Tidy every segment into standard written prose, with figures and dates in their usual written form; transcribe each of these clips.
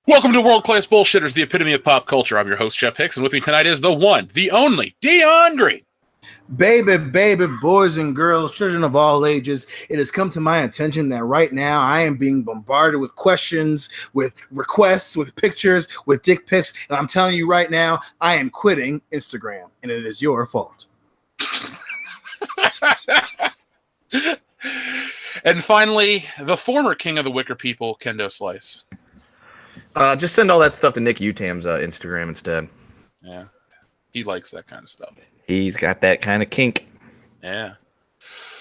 Welcome to World Class Bullshitters, the epitome of pop culture. I'm your host, Jeff Hicks, and with me tonight is the one, the only, Dion Green. Baby, boys and girls, children of all ages, it has come to my attention that right now I am being bombarded with questions, with requests, with pictures, with dick pics, and I'm telling you right now, I am quitting Instagram, and it is your fault. And finally, the former king of the Wicker people, Kendo Slice. Just send all that stuff to Nick Utam's Instagram instead. Yeah, he likes that kind of stuff. He's got that kind of kink. Yeah.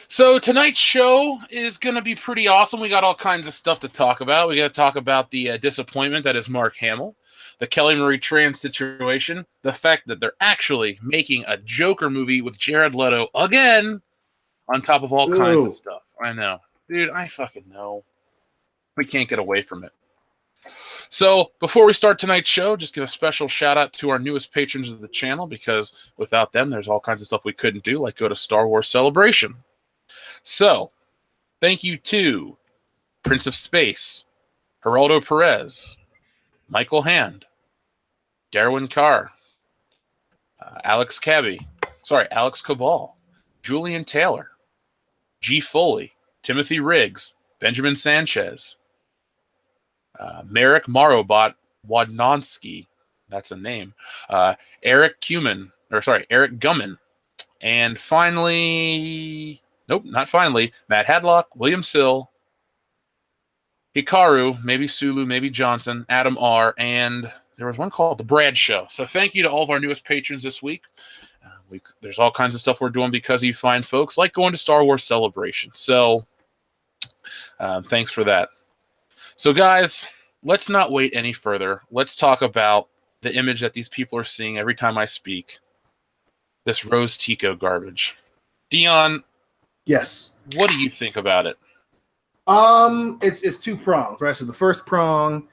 So tonight's show is going to be pretty awesome. We got all kinds of stuff to talk about. We got to talk about the disappointment that is Mark Hamill, the Kelly Marie Tran situation, the fact that they're actually making a Joker movie with Jared Leto again, on top of all kinds of stuff. I know. Dude, I fucking know. We can't get away from it. So, before we start tonight's show, just give a special shout out to our newest patrons of the channel, because without them, there's all kinds of stuff we couldn't do, like go to Star Wars Celebration. So, thank you to Prince of Space, Geraldo Perez, Michael Hand, Darwin Carr, Alex Cabal, Julian Taylor, G. Foley, Timothy Riggs, Benjamin Sanchez, Merrick Marobot Wadnonsky, that's a name, Eric Gumman, and finally, Matt Hadlock, William Sill, Hikaru, maybe Sulu, maybe Johnson, Adam R., and there was one called The Brad Show. So thank you to all of our newest patrons this week. There's all kinds of stuff we're doing because you fine folks, like going to Star Wars Celebration. So thanks for that. So guys, let's not wait any further. Let's talk about the image that these people are seeing every time I speak. This Rose Tico garbage. Dion. Yes. What do you think about it? It's two prongs, right? So the first prong,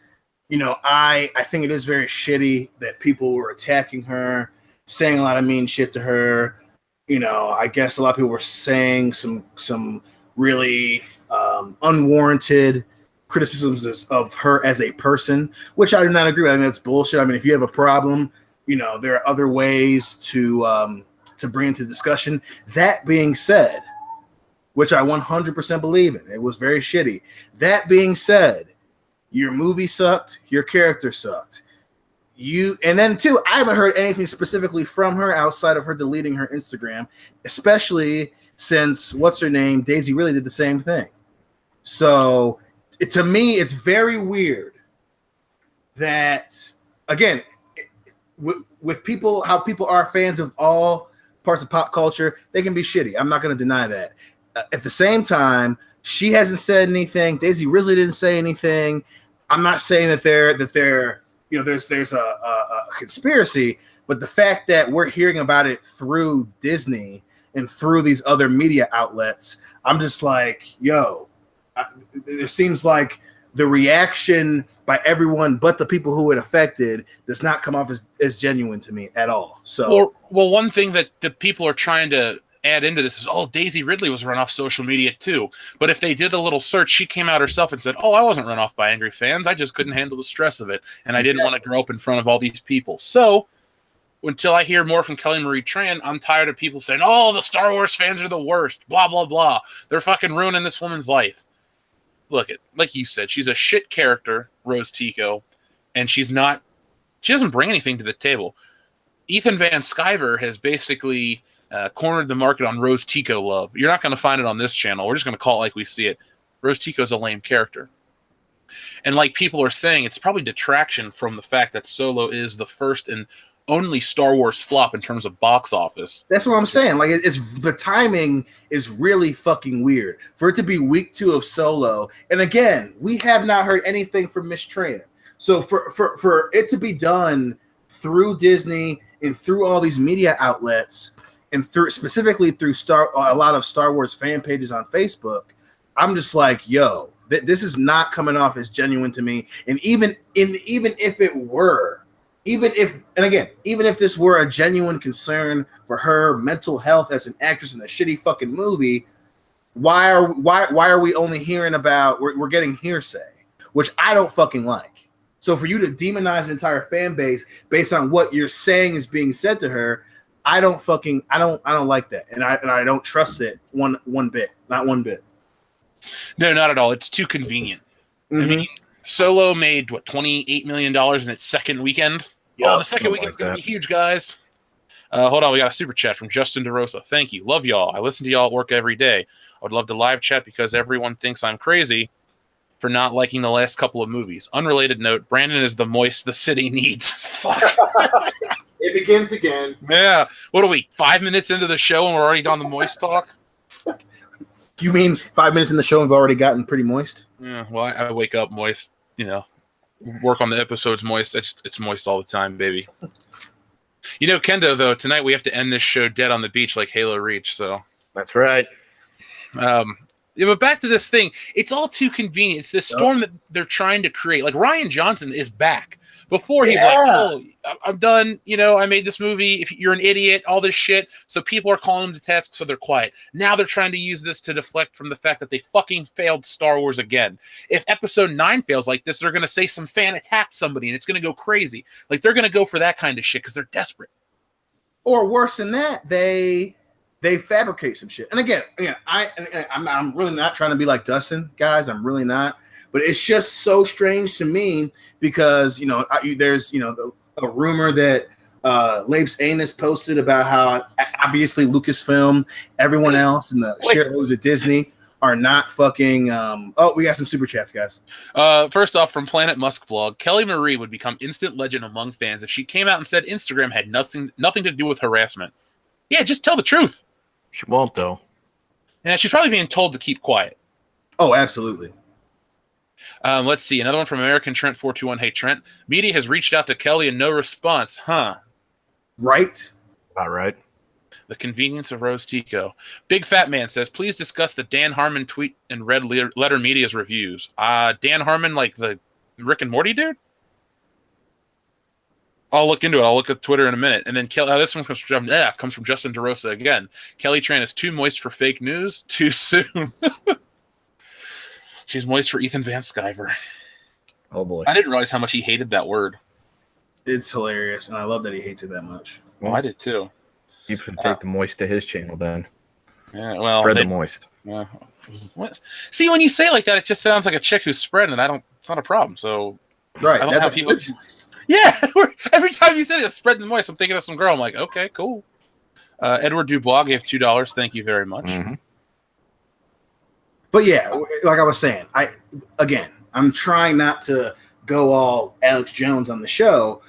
I think it is very shitty that people were attacking her, saying a lot of mean shit to her. I guess a lot of people were saying some really unwarranted criticisms of her as a person, which I do not agree with. I mean, that's bullshit. I mean, if you have a problem, there are other ways to bring into discussion. That being said, which I 100% believe in, it was very shitty. That being said, your movie sucked, your character sucked. And then too, I haven't heard anything specifically from her outside of her deleting her Instagram, especially since what's her name, Daisy, really did the same thing. So to me, it's very weird that, again, with people, how people are fans of all parts of pop culture, they can be shitty. I'm not going to deny that. At the same time, she hasn't said anything. Daisy Ridley didn't say anything. I'm not saying that there's a conspiracy, but the fact that we're hearing about it through Disney and through these other media outlets, I'm just like, it seems like the reaction by everyone but the people who it affected does not come off as genuine to me at all. So, well, one thing that the people are trying to add into this is, Daisy Ridley was run off social media too. But if they did a little search, she came out herself and said, I wasn't run off by angry fans. I just couldn't handle the stress of it. And I didn't want to grow up in front of all these people. So until I hear more from Kelly Marie Tran, I'm tired of people saying, the Star Wars fans are the worst, blah, blah, blah. They're fucking ruining this woman's life. Look, like you said, she's a shit character, Rose Tico, and she doesn't bring anything to the table. Ethan Van Sciver has basically cornered the market on Rose Tico love. You're not going to find it on this channel. We're just going to call it like we see it. Rose Tico's a lame character. And like people are saying, it's probably detraction from the fact that Solo is the first and only Star Wars flop in terms of box office. That's what I'm saying. Like, it's the timing is really fucking weird for it to be week 2 of Solo. And again, we have not heard anything from Miss Tran. So for it to be done through Disney and through all these media outlets and specifically through a lot of Star Wars fan pages on Facebook, I'm just like, this is not coming off as genuine to me. And even if it were, even if this were a genuine concern for her mental health as an actress in a shitty fucking movie, why are we only hearing about, we're getting hearsay, which I don't fucking like. So for you to demonize an entire fan base based on what you're saying is being said to her, I don't like that, and I don't trust it one bit, not one bit. No, not at all. It's too convenient. Mm-hmm. I mean, Solo made what $28 million in its second weekend. Yep, the second weekend's gonna be huge, guys. Hold on, we got a super chat from Justin DeRosa. Thank you, love y'all. I listen to y'all at work every day. I would love to live chat because everyone thinks I'm crazy for not liking the last couple of movies. Unrelated note: Brandon is the moist the city needs. Fuck. It begins again. Yeah. What are we? 5 minutes into the show and we're already on the moist talk. You mean 5 minutes in the show and we've already gotten pretty moist? Yeah. Well, I wake up moist. You know, work on the episodes moist. It's moist all the time, baby. You know, Kendo, though, tonight we have to end this show dead on the beach like Halo Reach. So that's right. Yeah, but back to this thing. It's all too convenient. It's this storm that they're trying to create. Like, Rian Johnson is back. Before he's like, oh, I'm done. You know, I made this movie. If you're an idiot, all this shit. So people are calling him to task, so they're quiet. Now they're trying to use this to deflect from the fact that they fucking failed Star Wars again. If Episode 9 fails like this, they're going to say some fan attacked somebody, and it's going to go crazy. Like, they're going to go for that kind of shit because they're desperate. Or worse than that, they fabricate some shit. And again, I'm really not trying to be like Dustin, guys. I'm really not. But it's just so strange to me because, you know, there's, you know, a rumor that Lapes Anus posted about how obviously Lucasfilm, everyone else, and the shareholders at Disney are not fucking. We got some super chats, guys. First off, from Planet Musk vlog, Kelly Marie would become instant legend among fans if she came out and said Instagram had nothing to do with harassment. Yeah, just tell the truth. She won't, though. And she's probably being told to keep quiet. Oh, absolutely. Let's see. Another one from American Trent 421. Hey, Trent. Media has reached out to Kelly and no response. Huh. Right? All right. The convenience of Rose Tico. Big Fat Man says, please discuss the Dan Harmon tweet and Red Letter Media's reviews. Dan Harmon, like the Rick and Morty dude? I'll look into it. I'll look at Twitter in a minute. And then this one comes from Justin DeRosa again. Kelly Tran is too moist for fake news too soon. She's moist for Ethan Van Sciver. Oh, boy. I didn't realize how much he hated that word. It's hilarious, and I love that he hates it that much. Well, I did too. You could take the moist to his channel then. Yeah, well, spread the moist. What? See, when you say it like that, it just sounds like a chick who's spreading it. It's not a problem. So, right. I don't have people. Yeah, every time you say it, spread the moist, I'm thinking of some girl. I'm like, okay, cool. Edward Dubois gave $2. Thank you very much. Mm-hmm. But yeah, like I was saying, I'm trying not to go all Alex Jones on the show,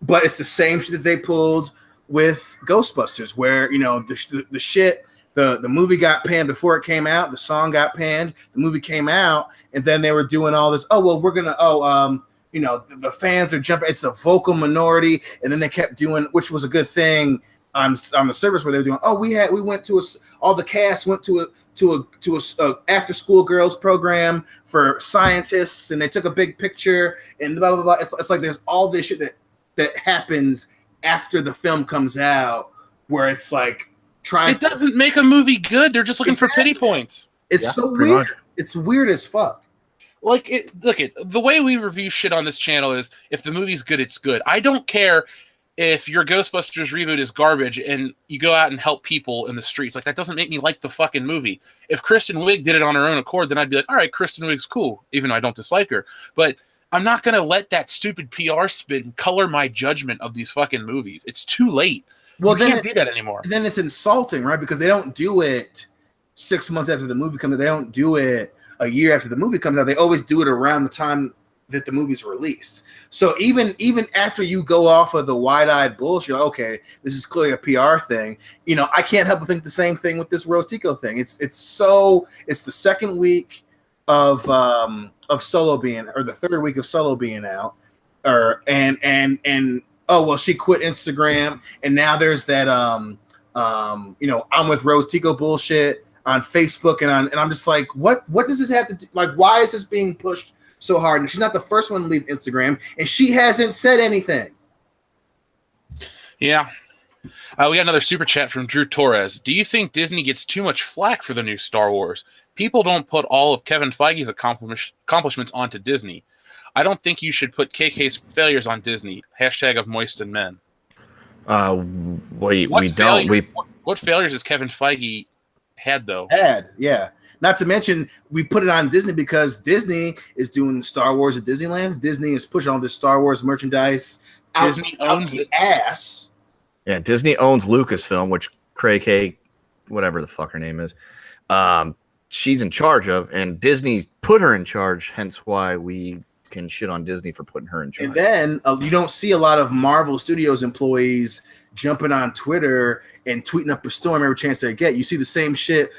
but it's the same shit that they pulled with Ghostbusters, where, you know, the shit, the movie got panned before it came out, the song got panned, the movie came out, and then they were doing all this, you know, the fans are jumping, it's the vocal minority, and then they kept doing, which was a good thing on the service where they were doing, all the cast went to a after school girls program for scientists, and they took a big picture and blah blah blah. It's like there's all this shit that happens after the film comes out, where it's like trying. It doesn't make a movie good. They're just looking for pity points. It's so weird. Much. It's weird as fuck. Like, the way we review shit on this channel is if the movie's good, it's good. I don't care if your Ghostbusters reboot is garbage and you go out and help people in the streets. Like, that doesn't make me like the fucking movie. If Kristen Wiig did it on her own accord, then I'd be like, all right, Kristen Wiig's cool, even though I don't dislike her. But I'm not going to let that stupid PR spin color my judgment of these fucking movies. It's too late. Well, you can't do that anymore. Then it's insulting, right? Because they don't do it 6 months after the movie comes out. They don't do it a year after the movie comes out. They always do it around the time that the movie's released. So even after you go off of the wide-eyed bullshit, okay, this is clearly a PR thing. You know, I can't help but think the same thing with this Rose Tico thing. It's the second week of Solo being, or the third week of Solo being out, she quit Instagram, and now there's that I'm with Rose Tico bullshit on Facebook, and I'm just like, what does this have to do? Like, why is this being pushed so hard? And she's not the first one to leave Instagram, and she hasn't said anything. Yeah. We got another super chat from Drew Torres. Do you think Disney gets too much flack for the new Star Wars? People don't put all of Kevin Feige's accomplishments onto Disney. I don't think you should put KK's failures on Disney. Hashtag of moistened men. What failures has Kevin Feige had though? Yeah. Not to mention, we put it on Disney because Disney is doing Star Wars at Disneyland. Disney is pushing all this Star Wars merchandise Disney owns the ass. Yeah, Disney owns Lucasfilm, which Craig, whatever the fuck her name is, she's in charge of, and Disney's put her in charge. Hence why we can shit on Disney for putting her in charge. And then you don't see a lot of Marvel Studios employees jumping on Twitter and tweeting up a storm every chance they get. You see the same shit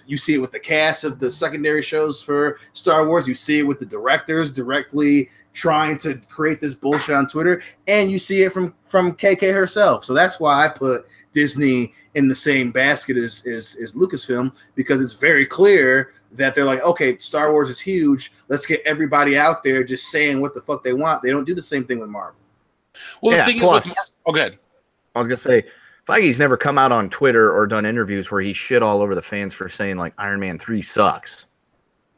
you see it with the cast of the secondary shows for Star Wars. You see it with the directors directly trying to create this bullshit on Twitter, and you see it from KK herself. So that's why I put Disney in the same basket as Lucasfilm, because it's very clear that they're like, okay, Star Wars is huge. Let's get everybody out there just saying what the fuck they want. They don't do the same thing with Marvel. Well, the thing is with good. I was gonna say, Feige's never come out on Twitter or done interviews where he shit all over the fans for saying like Iron Man 3 sucks.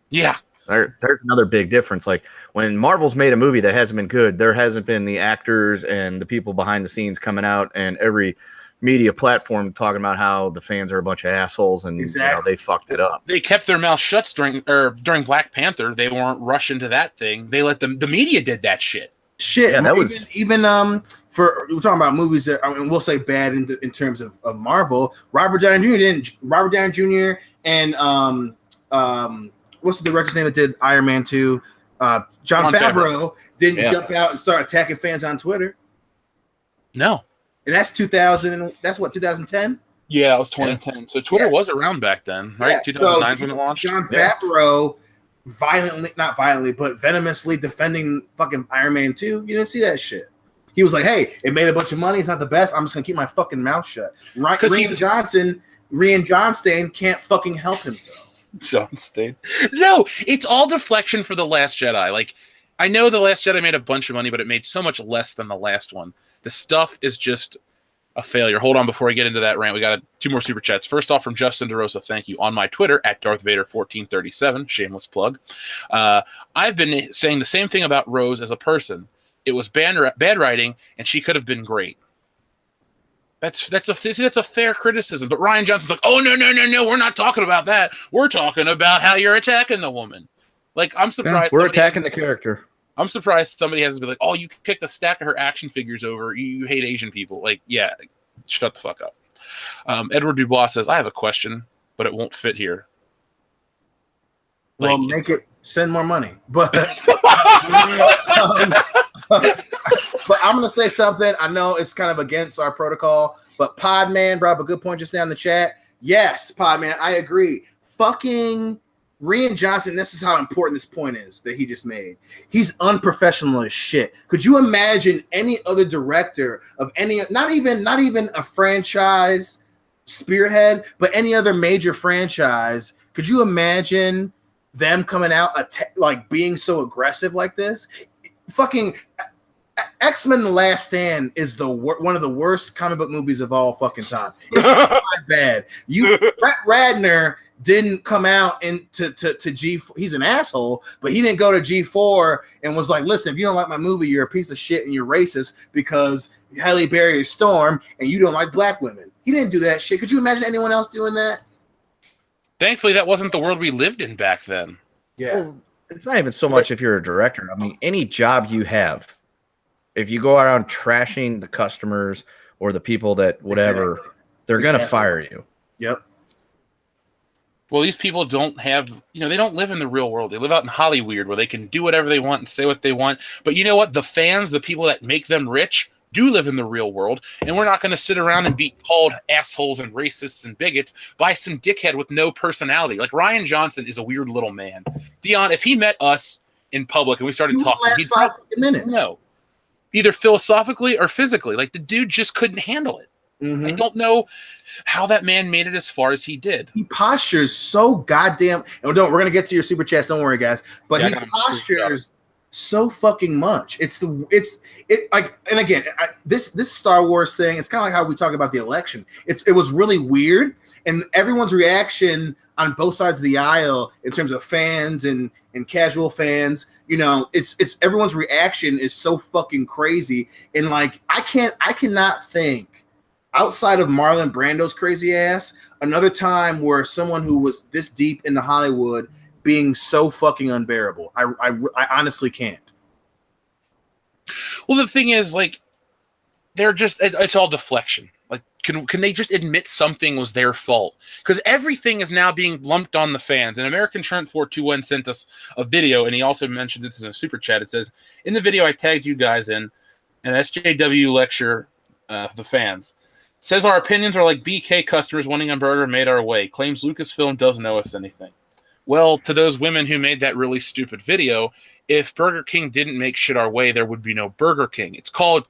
Yeah. There's another big difference. Like when Marvel's made a movie that hasn't been good, there hasn't been the actors and the people behind the scenes coming out and every media platform talking about how the fans are a bunch of assholes and they fucked it up. They kept their mouth shut during Black Panther. They weren't rushing to that thing. They let the media did that shit. Yeah, that was even for we're talking about movies that we'll say bad in terms of Marvel. Robert Downey Jr. and what's the director's name that did Iron Man 2? Jon Favreau didn't jump out and start attacking fans on Twitter. No. And that's 2000. That's what 2010. Yeah, it was 2010. Yeah. So Twitter was around back then, right? Yeah. 2009 when it launched. Jon Favreau not violently, but venomously defending fucking Iron Man 2. You didn't see that shit. He was like, "Hey, it made a bunch of money. It's not the best. I'm just gonna keep my fucking mouth shut." Right? Rian Johnson can't fucking help himself. Johnston. No, it's all deflection for The Last Jedi. Like, I know The Last Jedi made a bunch of money, but it made so much less than the last one. The stuff is just a failure. Hold on, before I get into that rant, we got 2 more super chats. First off, from Justin DeRosa, thank you. On my Twitter, at DarthVader1437, shameless plug. I've been saying the same thing about Rose as a person. It was bad writing, and she could have been great. That's a fair criticism. But Rian Johnson's like, oh, no, we're not talking about that. We're talking about how you're attacking the woman. Like, I'm surprised. We're attacking the character. I'm surprised somebody hasn't been like, oh, you kicked a stack of her action figures over. You hate Asian people. Like, yeah, shut the fuck up. Edward Dubois says, I have a question, but it won't fit here. Well, send more money. But but I'm going to say something. I know it's kind of against our protocol, but Podman brought up a good point just now in the chat. Yes, Podman, I agree. Fucking Rian Johnson, this is how important this point is that he just made. He's unprofessional as shit. Could you imagine any other director of not even a franchise spearhead, but any other major franchise? Could you imagine them coming out like being so aggressive like this? Fucking X-Men: The Last Stand is one of the worst comic book movies of all fucking time. It's not bad. Brett Ratner didn't come out into G. He's an asshole, but he didn't go to G4 and was like, "Listen, if you don't like my movie, you're a piece of shit and you're racist because Halle Berry is Storm and you don't like black women." He didn't do that shit. Could you imagine anyone else doing that? Thankfully, that wasn't the world we lived in back then. Yeah. Well, it's not even so much if you're a director. I mean, any job you have, if you go around trashing the customers or the people that whatever, they're going to fire you. Yep. Well, these people don't have, they don't live in the real world. They live out in Hollywood where they can do whatever they want and say what they want. But you know what? The fans, the people that make them rich, do live in the real world. And we're not going to sit around and be called assholes and racists and bigots by some dickhead with no personality. Like Rian Johnson is a weird little man. Dion, if he met us in public and we started talking, he'd 5 minutes. No. Either philosophically or physically. Like the dude just couldn't handle it. Mm-hmm. I don't know how that man made it as far as he did. He postures so goddamn. And we're going to get to your super chats. Don't worry, guys. But he postures so fucking much. And again, this Star Wars thing. It's kind of like how we talk about the election. It was really weird And everyone's reaction on both sides of the aisle, in terms of fans and casual fans, it's everyone's reaction is so fucking crazy. And like, I cannot think, outside of Marlon Brando's crazy ass, another time where someone who was this deep into Hollywood being so fucking unbearable. I honestly can't. Well, the thing is, like, it's all deflection. Like, can they just admit something was their fault? Because everything is now being lumped on the fans. And American Trent 421 sent us a video, and he also mentioned this in a super chat. It says, in the video I tagged you guys in, an SJW lecture, the fans. Says our opinions are like BK customers wanting a burger made our way. Claims Lucasfilm doesn't owe us anything. Well, to those women who made that really stupid video, if Burger King didn't make shit our way, there would be no Burger King. It's called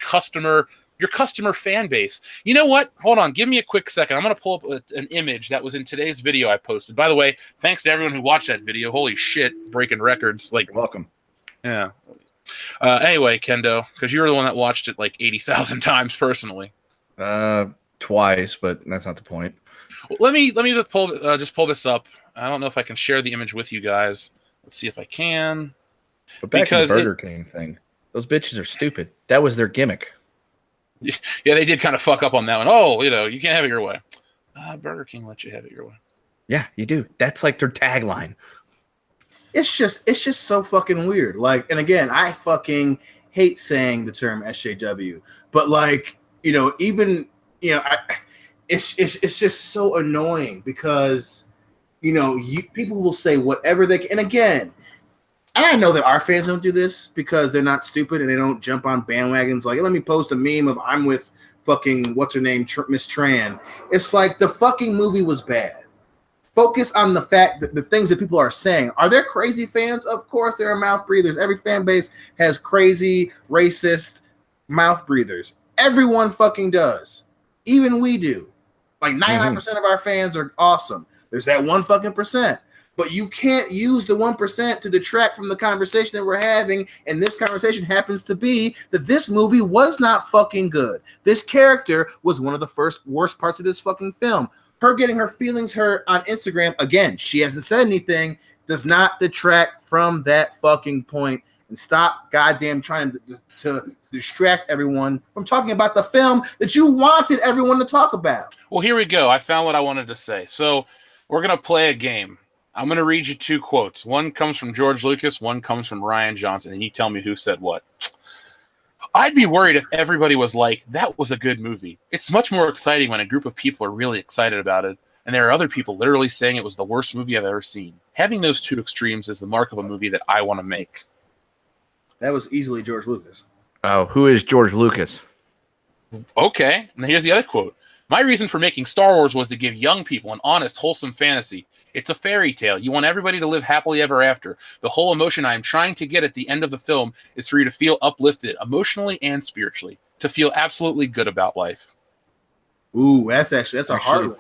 your customer fan base. You know what? Hold on. Give me a quick second. I'm going to pull up an image that was in today's video I posted. By the way, thanks to everyone who watched that video. Holy shit, breaking records. Like, You're welcome. Yeah. Anyway, Kendo, because you were the one that watched it like 80,000 times personally. Twice, but that's not the point. Well, let me just pull this up. I don't know if I can share the image with you guys. Let's see if I can. But back to the Burger King thing. Those bitches are stupid. That was their gimmick. Yeah, they did kind of fuck up on that one. Oh, you can't have it your way. Burger King lets you have it your way. Yeah, you do. That's like their tagline. It's just so fucking weird. Like, and again, I fucking hate saying the term SJW, but like, even it's just so annoying because people will say whatever they can. And again, and I know that our fans don't do this because they're not stupid and they don't jump on bandwagons like, let me post a meme of I'm with fucking what's her name, Miss Tran. It's like, the fucking movie was bad. Focus on the fact that the things that people are saying. Are there crazy fans? Of course there are mouth breathers. Every fan base has crazy, racist mouth breathers. Everyone fucking does. Even we do. Like 99% of our fans are awesome. There's that one fucking percent. But you can't use the 1% to detract from the conversation that we're having. And this conversation happens to be that this movie was not fucking good. This character was one of the worst parts of this fucking film. Her getting her feelings hurt on Instagram, again, she hasn't said anything, does not detract from that fucking point. And stop goddamn trying to distract everyone from talking about the film that you wanted everyone to talk about. Well, here we go. I found what I wanted to say. So we're going to play a game. I'm going to read you two quotes. One comes from George Lucas, one comes from Rian Johnson, and you tell me who said what. I'd be worried if everybody was like, that was a good movie. It's much more exciting when a group of people are really excited about it, and there are other people literally saying it was the worst movie I've ever seen. Having those two extremes is the mark of a movie that I want to make. That was easily George Lucas. Oh, who is George Lucas? Okay, and here's the other quote. My reason for making Star Wars was to give young people an honest, wholesome fantasy. It's a fairy tale. You want everybody to live happily ever after. The whole emotion I am trying to get at the end of the film is for you to feel uplifted, emotionally and spiritually, to feel absolutely good about life. Ooh, that's a hard one.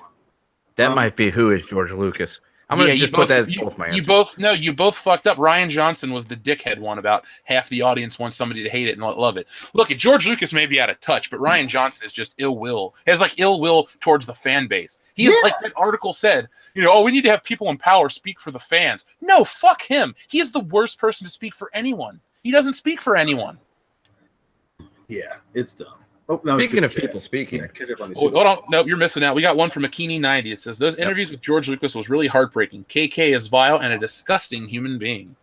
That might be who is George Lucas. I'm going to just put that as both my answers. You both fucked up. Rian Johnson was the dickhead one about half the audience wants somebody to hate it and not love it. Look, George Lucas may be out of touch, but Rian Johnson is just ill will. He has like ill will towards the fan base. He is like that article said, we need to have people in power speak for the fans. No, fuck him. He is the worst person to speak for anyone. He doesn't speak for anyone. Yeah, it's dumb. Oh, no, speaking of people speaking. Hold on. No, you're missing out. We got one from Makini90. It says, those interviews with George Lucas was really heartbreaking. KK is vile and a disgusting human being.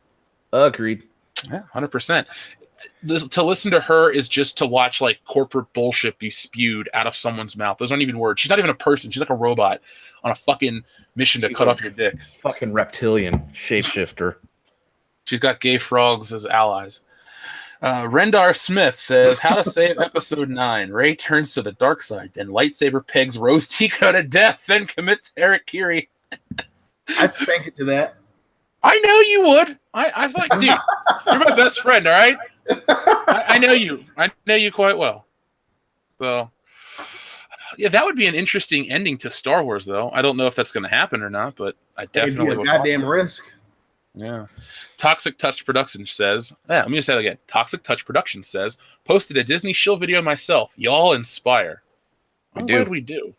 Agreed. Yeah, 100%. To listen to her is just to watch like corporate bullshit be spewed out of someone's mouth. Those aren't even words. She's not even a person. She's like a robot on a fucking mission to cut off your dick. Fucking reptilian shapeshifter. She's got gay frogs as allies. Rendar Smith says, how to save episode 9. Rey turns to the dark side, then lightsaber pegs Rose Tico to death, then commits harakiri. I'd spank it to that. I know you would. I thought, dude, you're my best friend, all right? I know you. I know you quite well. So, yeah, that would be an interesting ending to Star Wars, though. I don't know if that's going to happen or not, but I definitely would. It'd be a goddamn risk. Yeah. Toxic Touch Production says, let me just say that again. Toxic Touch Production says, posted a Disney shill video myself. Y'all inspire. I'm glad we do.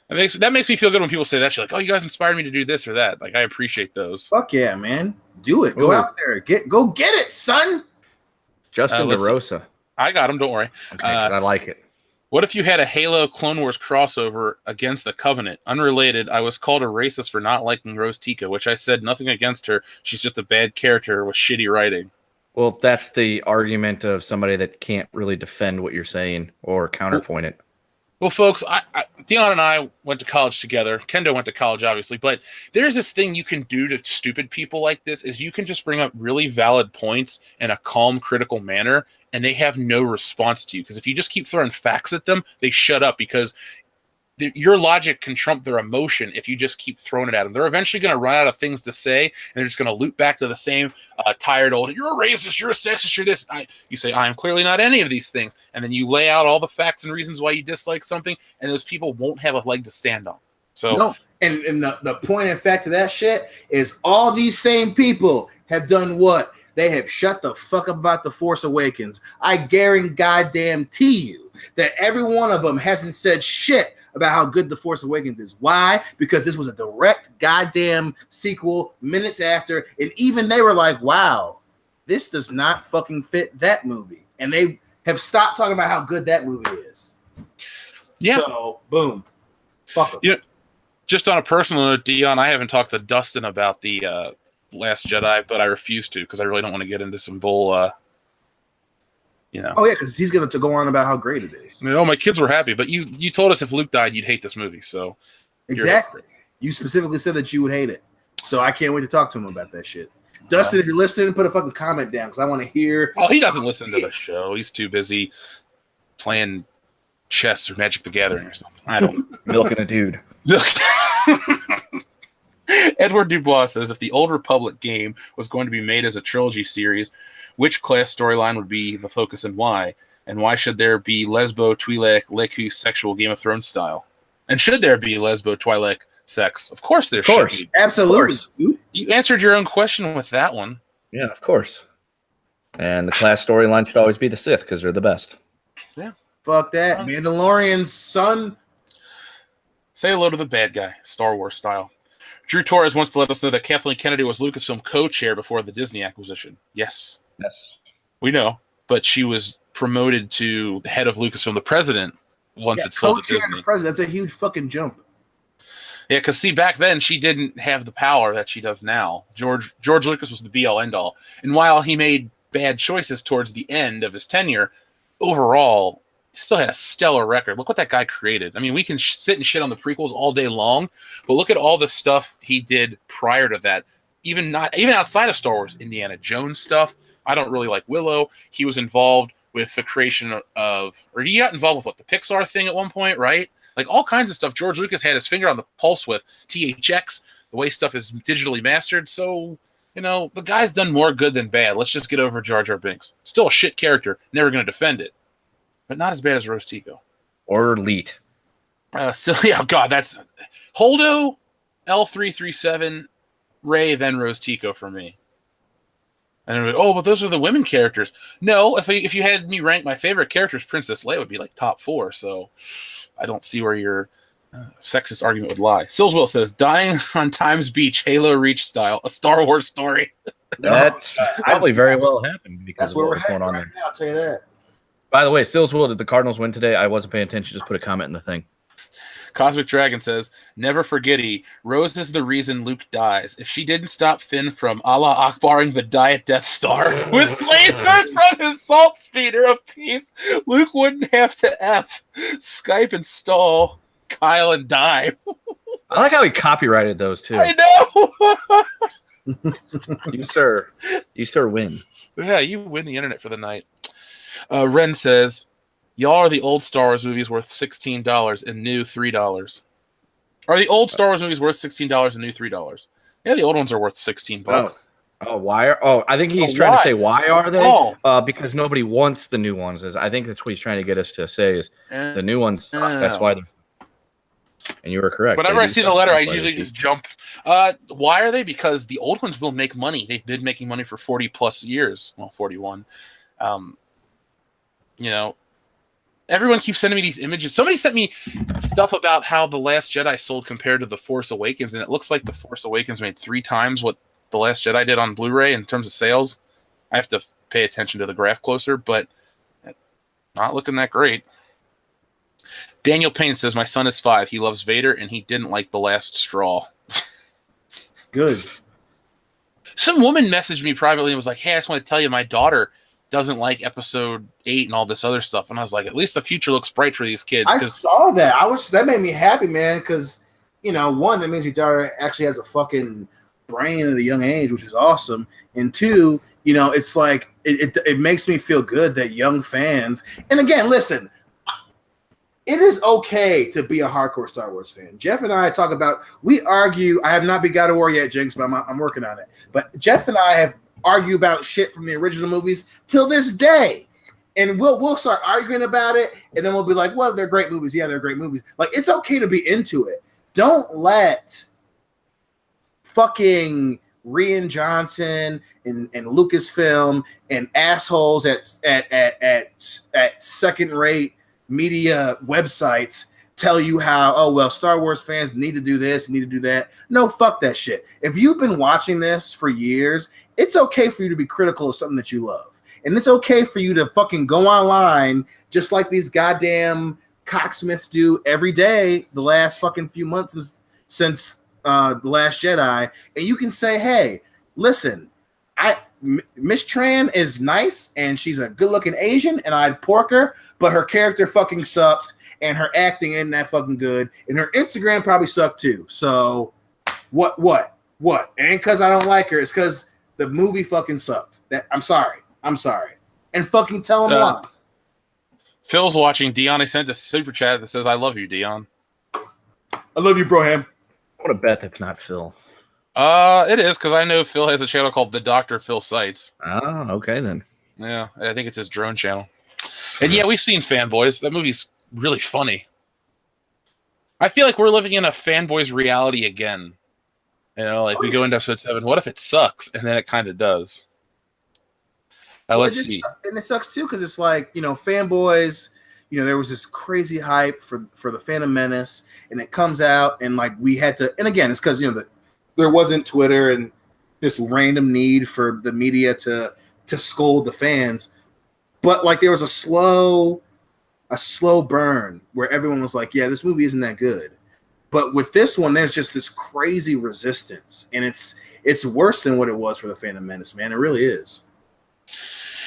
That makes me feel good when people say that shit. Like, oh, you guys inspired me to do this or that. Like, I appreciate those. Fuck yeah, man. Do it. Go out there. Go get it, son. Justin DeRosa. I got him. Don't worry. Okay, I like it. What if you had a Halo Clone Wars crossover against the Covenant? Unrelated, I was called a racist for not liking Rose Tico, which I said nothing against her. She's just a bad character with shitty writing. Well, that's the argument of somebody that can't really defend what you're saying or counterpoint it. Well, folks, Dion and I went to college together. Kendo went to college, obviously, but there's this thing you can do to stupid people like this is you can just bring up really valid points in a calm, critical manner, and they have no response to you. Because if you just keep throwing facts at them, they shut up because your logic can trump their emotion if you just keep throwing it at them. They're eventually going to run out of things to say, and they're just going to loop back to the same tired old, you're a racist, you're a sexist, you're this. You say, I am clearly not any of these things. And then you lay out all the facts and reasons why you dislike something, and those people won't have a leg to stand on. So, no. And the point and fact of that shit is all these same people have done what? They have shut the fuck up about The Force Awakens. I guarantee you that every one of them hasn't said shit about how good The Force Awakens is. Why? Because this was a direct goddamn sequel minutes after, and even they were like, wow, this does not fucking fit that movie. And they have stopped talking about how good that movie is. Yeah. So, boom. Fuck them. You know, just on a personal note, Dion, I haven't talked to Dustin about the Last Jedi, but I refuse to because I really don't want to get into some bull, Oh, yeah, because he's going to go on about how great it is. My kids were happy, but you told us if Luke died, you'd hate this movie, so... Exactly. You specifically said that you would hate it. So I can't wait to talk to him about that shit. Dustin, if you're listening, put a fucking comment down because I want to hear... Oh, he doesn't listen to the show. He's too busy playing chess or Magic the Gathering or something. I don't know. Milking a dude. Edward Dubois says, if the Old Republic game was going to be made as a trilogy series, which class storyline would be the focus and why? And why should there be Lesbo, Twi'lek, Leku sexual Game of Thrones style? And should there be Lesbo, Twi'lek sex? Of course there should be. Absolutely. You answered your own question with that one. Yeah, of course. And the class storyline should always be the Sith because they're the best. Yeah. Fuck that. Mandalorian's son. Say hello to the bad guy, Star Wars style. Drew Torres wants to let us know that Kathleen Kennedy was Lucasfilm co-chair before the Disney acquisition. Yes. We know. But she was promoted to the head of Lucasfilm, the president, once it sold to Disney. That's a huge fucking jump. Yeah, because see, back then she didn't have the power that she does now. George Lucas was the be-all, end-all. And while he made bad choices towards the end of his tenure, overall, he still had a stellar record. Look what that guy created. I mean, we can sit and shit on the prequels all day long, but look at all the stuff he did prior to that. Even outside of Star Wars, Indiana Jones stuff. I don't really like Willow. He was involved with the creation or he got involved with the Pixar thing at one point, right? Like all kinds of stuff. George Lucas had his finger on the pulse with THX, the way stuff is digitally mastered. So, the guy's done more good than bad. Let's just get over Jar Jar Binks. Still a shit character. Never going to defend it. But not as bad as Rose Tico. Or Leet. That's Holdo, L337, Ray, then Rose Tico for me. And but those are the women characters. No, if you had me rank my favorite characters, Princess Leia would be like top 4. So I don't see where your sexist argument would lie. Sillswell says, dying on Times Beach, Halo Reach style, a Star Wars story. That's probably very well happened because that's where we're going on right there. now, I'll tell you that. By the way, Sillswell, did the Cardinals win today? I wasn't paying attention. Just put a comment in the thing. Cosmic Dragon says, never forget Rose is the reason Luke dies. If she didn't stop Finn from Allah Akbaring the Diet Death Star with lasers from his salt speeder of peace, Luke wouldn't have to Skype and stall Kyle and die. I like how he copyrighted those too. I know. You sir win. Yeah, you win the internet for the night. Ren says, y'all are the old Star Wars movies worth $16 and new $3. Are the old Star Wars movies worth $16 and new $3? Yeah, the old ones are worth $16. Oh, why are? Oh, I think he's trying to say why are they? Because nobody wants the new ones. I think that's what he's trying to get us to say is the new ones. That's why they're. And you were correct. Whenever I see the letter, I usually just jump. Why are they? Because the old ones will make money. They've been making money for 40 plus years. Well, 41. Everyone keeps sending me these images. Somebody sent me stuff about how The Last Jedi sold compared to The Force Awakens, and it looks like The Force Awakens made 3 times what The Last Jedi did on Blu-ray in terms of sales. I have to pay attention to the graph closer, but not looking that great. Daniel Payne says, my son is 5. He loves Vader, and he didn't like The Last Straw. Good. Some woman messaged me privately and was like, hey, I just want to tell you my daughter doesn't like episode 8 and all this other stuff. And I was like, at least the future looks bright for these kids. I saw that. That made me happy, man, because, one, that means your daughter actually has a fucking brain at a young age, which is awesome. And 2, it's like it makes me feel good that young fans, and again, listen, it is okay to be a hardcore Star Wars fan. Jeff and I talk about, we argue. I have not begun God of War yet, Jinx, but I'm working on it. But Jeff and I have argued about shit from the original movies till this day. And we'll start arguing about it, and then we'll be like, well, they're great movies. Yeah, they're great movies. Like, it's okay to be into it. Don't let fucking Rian Johnson and Lucasfilm and assholes at second-rate media websites tell you how, oh, well, Star Wars fans need to do this, need to do that. No, fuck that shit. If you've been watching this for years, it's okay for you to be critical of something that you love. And it's okay for you to fucking go online just like these goddamn cocksmiths do every day the last fucking few months since The Last Jedi. And you can say, hey, listen, Miss Tran is nice and she's a good-looking Asian and I'd pork her, but her character fucking sucked and her acting isn't that fucking good and her Instagram probably sucked too. So what? It ain't because I don't like her. It's because the movie fucking sucked. I'm sorry. And fucking tell him why. Phil's watching. Dion, I sent a super chat that says, I love you, Dion. I love you, Broham. I want to bet that's not Phil. It is, because I know Phil has a channel called The Dr. Phil Sites. Oh, okay then. Yeah, I think it's his drone channel. And yeah, we've seen Fanboys. That movie's really funny. I feel like we're living in a Fanboys reality again. We go into episode 7. What if it sucks? And then it kind of does. Let's see. And it sucks too, because it's like, Fanboys, there was this crazy hype for the Phantom Menace, and it comes out, and like we had to, and again, it's because there wasn't Twitter and this random need for the media to scold the fans, but like there was a slow burn where everyone was like, yeah, this movie isn't that good. But with this one, there's just this crazy resistance, and it's worse than what it was for the Phantom Menace, man. It really is.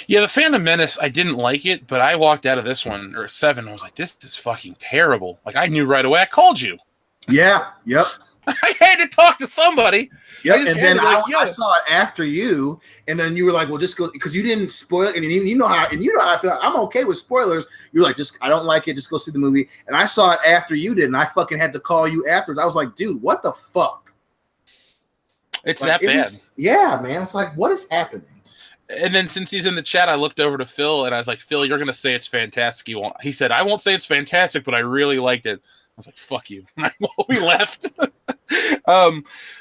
Yeah, the Phantom Menace, I didn't like it, but I walked out of this one, or 7, and I was like, this is fucking terrible. Like, I knew right away. I called you. Yeah, yep. I had to talk to somebody. Yep, and then I saw it after you, and then you were like, well, just go, because you didn't spoil it, and you know how I feel. I'm okay with spoilers. You're like, I don't like it, just go see the movie. And I saw it after you did, and I fucking had to call you afterwards. I was like, dude, what the fuck? It's like, that bad. Yeah, man. It's like, what is happening? And then since he's in the chat, I looked over to Phil, and I was like, Phil, you're going to say it's fantastic. He said, I won't say it's fantastic, but I really liked it. I was like, fuck you. We left.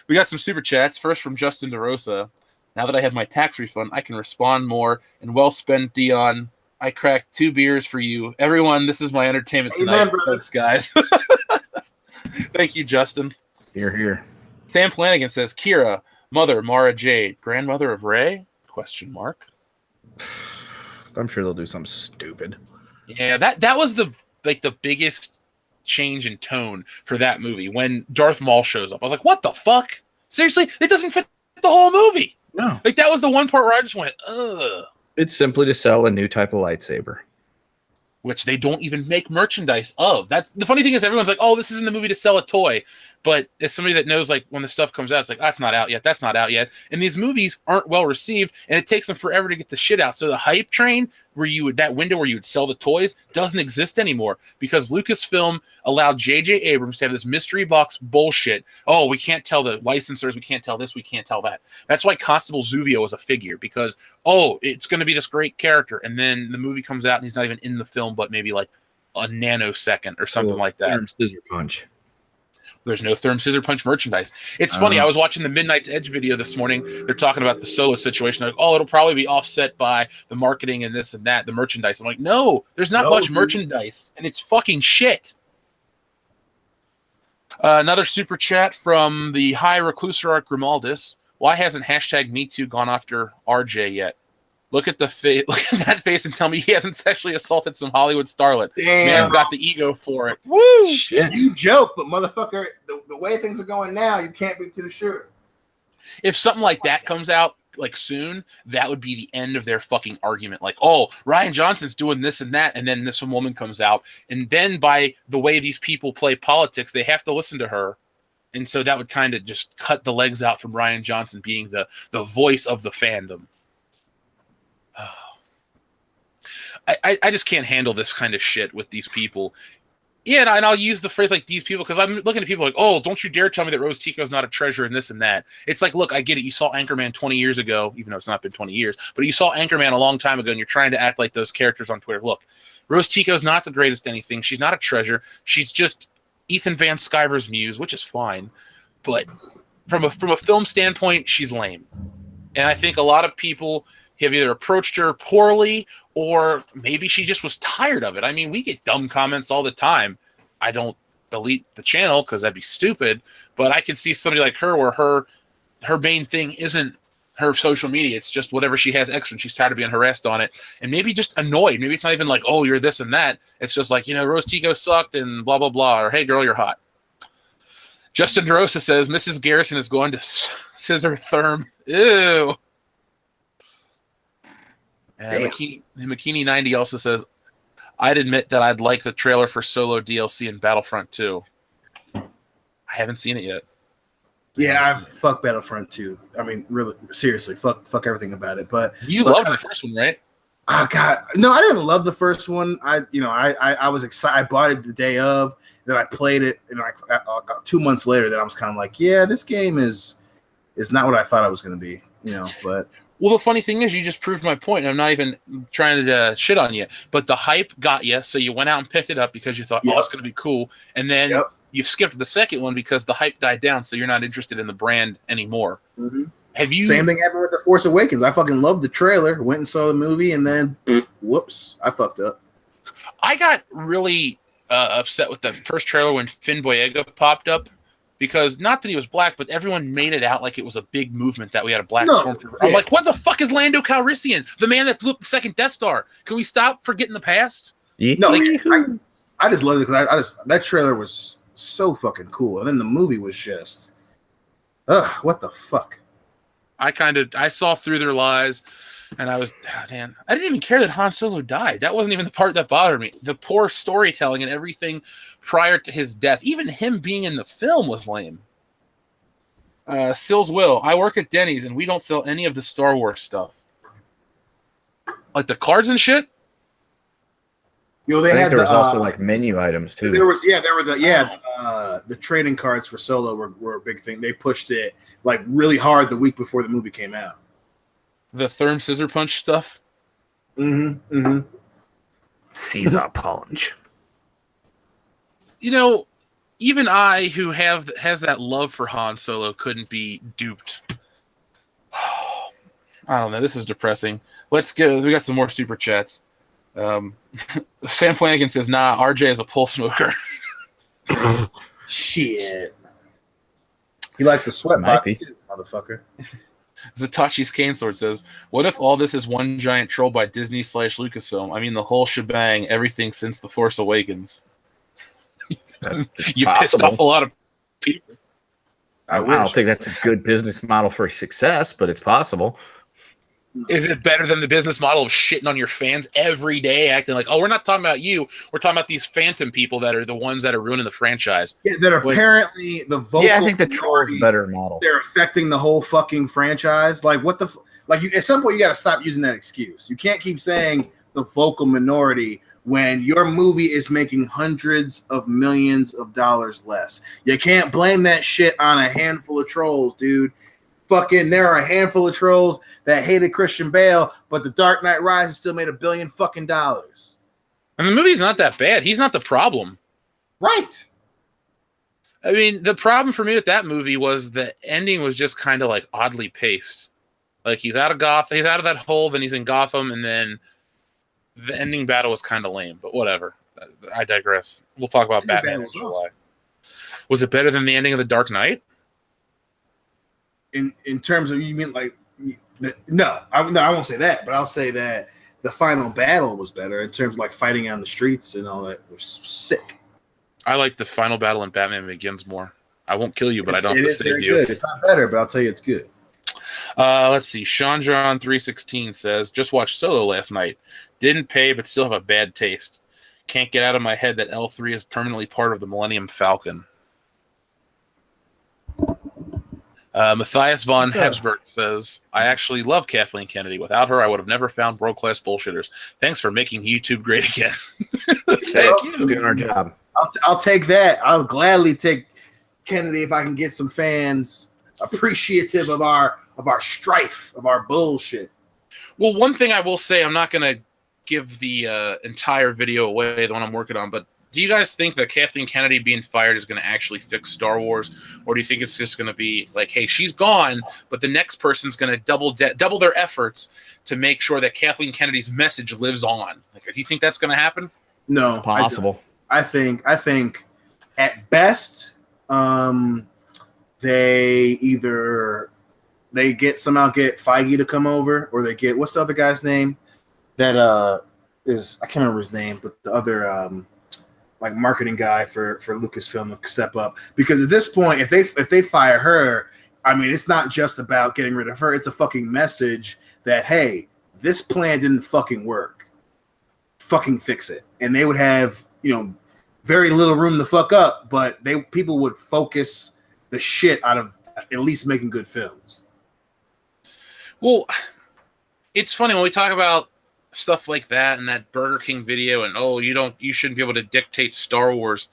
We got some super chats. First from Justin DeRosa. Now that I have my tax refund, I can respond more. And well spent, Dion. I cracked 2 beers for you. Everyone, this is my entertainment tonight. Thanks, guys. Thank you, Justin. Here. Sam Flanagan says, Kira, mother, Mara Jade, grandmother of Rey? ? I'm sure they'll do something stupid. Yeah, that was the biggest change in tone for that movie when Darth Maul shows up. I was like, what the fuck? Seriously? It doesn't fit the whole movie. No. Like, that was the one part where I just went, ugh. It's simply to sell a new type of lightsaber. Which they don't even make merchandise of. That's the funny thing is everyone's like, oh, this is in the movie to sell a toy. But as somebody that knows, like, when the stuff comes out, it's like, that's not out yet. That's not out yet. And these movies aren't well received, and it takes them forever to get the shit out. So the hype train that window where you would sell the toys doesn't exist anymore because Lucasfilm allowed J.J. Abrams to have this mystery box bullshit. Oh, we can't tell the licensors. We can't tell this. We can't tell that. That's why Constable Zuvio is a figure because, oh, it's going to be this great character. And then the movie comes out and he's not even in the film, but maybe like a nanosecond or something like that. Scissor punch. There's no Therm Scissor Punch merchandise. It's funny. I was watching the Midnight's Edge video this morning. They're talking about the Solo situation. They're like, oh, it'll probably be offset by the marketing and this and that, the merchandise. I'm like, no, there's not much merchandise, and it's fucking shit. Another super chat from the High Recluser Art Grimaldus. Why hasn't #MeToo gone after RJ yet? Look at the face. Look at that face and tell me he hasn't sexually assaulted some Hollywood starlet. Damn. Man's got the ego for it. Woo! Shit. You joke, but motherfucker, the way things are going now, you can't be too sure. If something like that comes out like soon, that would be the end of their fucking argument. Like, oh, Ryan Johnson's doing this and that, and then this woman comes out, and then by the way these people play politics, they have to listen to her. And so that would kind of just cut the legs out from Ryan Johnson being the voice of the fandom. I just can't handle this kind of shit with these people. Yeah, and I'll use the phrase like these people because I'm looking at people like, oh, don't you dare tell me that Rose Tico's not a treasure and this and that. It's like, look, I get it. You saw Anchorman 20 years ago, even though it's not been 20 years, but you saw Anchorman a long time ago and you're trying to act like those characters on Twitter. Look, Rose Tico's not the greatest anything. She's not a treasure. She's just Ethan Van Sciver's muse, which is fine. But from a film standpoint, she's lame. And I think a lot of people have either approached her poorly or maybe she just was tired of it. I mean, we get dumb comments all the time. I don't delete the channel because that'd be stupid, but I can see somebody like her where her main thing isn't her social media. It's just whatever she has extra and she's tired of being harassed on it and maybe just annoyed. Maybe it's not even like, oh, you're this and that. It's just like, Rose Tico sucked and blah, blah, blah. Or, hey, girl, you're hot. Justin DeRosa says, Mrs. Garrison is going to scissor Therm. Ew. Makini 90 also says, I'd admit that I'd like the trailer for Solo DLC in Battlefront 2. I haven't seen it yet. Yeah, fuck Battlefront 2. I mean, really, seriously, fuck everything about it. But you loved the first one, right? Oh God, no, I didn't love the first one. I was excited. I bought it the day of. Then I played it, and like 2 months later, then I was kind of like, yeah, this game is not what I thought it was going to be. But. Well, the funny thing is, you just proved my point. And I'm not even trying to shit on you, but the hype got you, so you went out and picked it up because you thought, oh, it's going to be cool. And then you skipped the second one because the hype died down, so you're not interested in the brand anymore. Mm-hmm. Have you? Same thing happened with The Force Awakens. I fucking loved the trailer, went and saw the movie, and then, whoops, I fucked up. I got really upset with the first trailer when Finn Boyega popped up. Because not that he was black, but everyone made it out like it was a big movement that we had a black stormtrooper. I'm like, what the fuck is Lando Calrissian? The man that blew up the second Death Star. Can we stop forgetting the past? No, I just love it because that trailer was so fucking cool. And then the movie was just, what the fuck? I saw through their lies. And I didn't even care that Han Solo died. That wasn't even the part that bothered me. The poor storytelling and everything prior to his death, even him being in the film was lame. Sills Will, I work at Denny's and we don't sell any of the Star Wars stuff. Like the cards and shit? There was also like menu items too. There were the trading cards for Solo were a big thing. They pushed it like really hard the week before the movie came out. The Therm Scissor Punch stuff? Mm-hmm. Mm-hmm. Caesar Punch. Even I, who has that love for Han Solo, couldn't be duped. I don't know. This is depressing. We got some more super chats. Sam Flanagan says, nah, RJ is a pole smoker. Shit. He likes the sweat box too, motherfucker. Zatachi's Cane Sword says, what if all this is one giant troll by Disney / Lucasfilm? I mean, the whole shebang, everything since The Force Awakens. You pissed off a lot of people. I don't think that's a good business model for success, but it's possible. Is it better than the business model of shitting on your fans every day, acting like, oh, we're not talking about you. We're talking about these phantom people that are the ones that are ruining the franchise. Yeah, that are apparently the vocal. Yeah, I think the troll is a better model. They're affecting the whole fucking franchise. Like, what the... at some point, you got to stop using that excuse. You can't keep saying the vocal minority when your movie is making hundreds of millions of dollars less. You can't blame that shit on a handful of trolls, dude. Fucking, there are a handful of trolls that hated Christian Bale, but The Dark Knight Rises still made $1 billion fucking dollars. And the movie's not that bad. He's not the problem. Right. I mean, the problem for me with that movie was the ending was just kind of like oddly paced. Like he's out of Gotham, he's out of that hole, then he's in Gotham, and then the ending battle was kind of lame. But whatever. I digress. We'll talk about Batman in July. Awesome. Was it better than the ending of The Dark Knight? In terms of, you mean like, no, I won't say that, but I'll say that the final battle was better in terms of like fighting on the streets and all that was sick. I like the final battle in Batman Begins more. I won't kill you, but I don't have to save you. Good. It's not better, but I'll tell you it's good. Let's see. Sean John 316 says, just watched Solo last night. Didn't pay, but still have a bad taste. Can't get out of my head that L3 is permanently part of the Millennium Falcon. Matthias von Hebsberg says, I actually love Kathleen Kennedy. Without her, I would have never found world-class bullshitters. Thanks for making YouTube great again. Thank you. Doing our job. I'll take that. I'll gladly take Kennedy if I can get some fans appreciative of our strife, of our bullshit. Well, one thing I will say, I'm not going to give the entire video away, the one I'm working on, but do you guys think that Kathleen Kennedy being fired is going to actually fix Star Wars, or do you think it's just going to be like, hey, she's gone, but the next person's going to double their efforts to make sure that Kathleen Kennedy's message lives on? Like, do you think that's going to happen? No, possible. I think at best, they somehow get Feige to come over, or they get, what's the other guy's name that is, I can't remember his name, but the other like marketing guy for Lucasfilm to step up, because at this point, if they fire her, I mean, it's not just about getting rid of her. It's a fucking message that, hey, this plan didn't fucking work. Fucking fix it. And they would have, very little room to fuck up, but people would focus the shit out of at least making good films. Well, it's funny when we talk about stuff like that and that Burger King video and, you shouldn't be able to dictate Star Wars.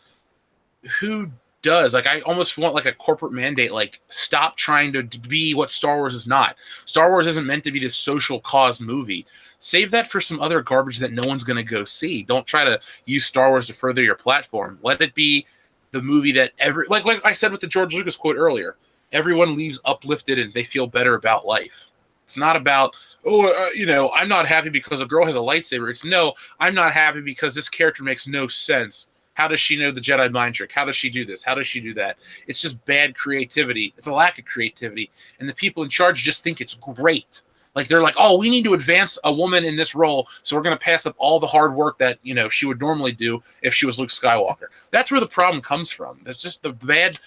Who does? Like, I almost want like a corporate mandate, like, stop trying to be what Star Wars is not. Star Wars isn't meant to be this social cause movie. Save that for some other garbage that no one's going to go see. Don't try to use Star Wars to further your platform. Let it be the movie that like I said with the George Lucas quote earlier, everyone leaves uplifted and they feel better about life. It's not about, I'm not happy because a girl has a lightsaber. It's, no, I'm not happy because this character makes no sense. How does she know the Jedi mind trick? How does she do this? How does she do that? It's just bad creativity. It's a lack of creativity. And the people in charge just think it's great. Like, they're like, we need to advance a woman in this role, so we're going to pass up all the hard work that, she would normally do if she was Luke Skywalker. That's where the problem comes from. That's just the bad,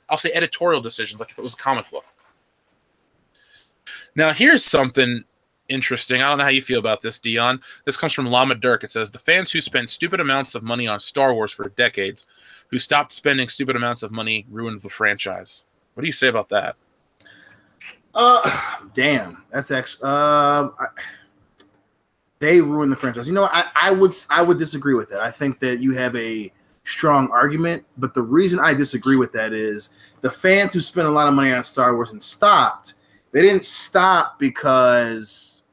I'll say, editorial decisions, like if it was a comic book. Now, here's something interesting. I don't know how you feel about this, Dion. This comes from Lama Dirk. It says, the fans who spent stupid amounts of money on Star Wars for decades, who stopped spending stupid amounts of money, ruined the franchise. What do you say about that? Damn. That's actually they ruined the franchise. I would disagree with that. I think that you have a strong argument, but the reason I disagree with that is the fans who spent a lot of money on Star Wars and stopped, they didn't stop because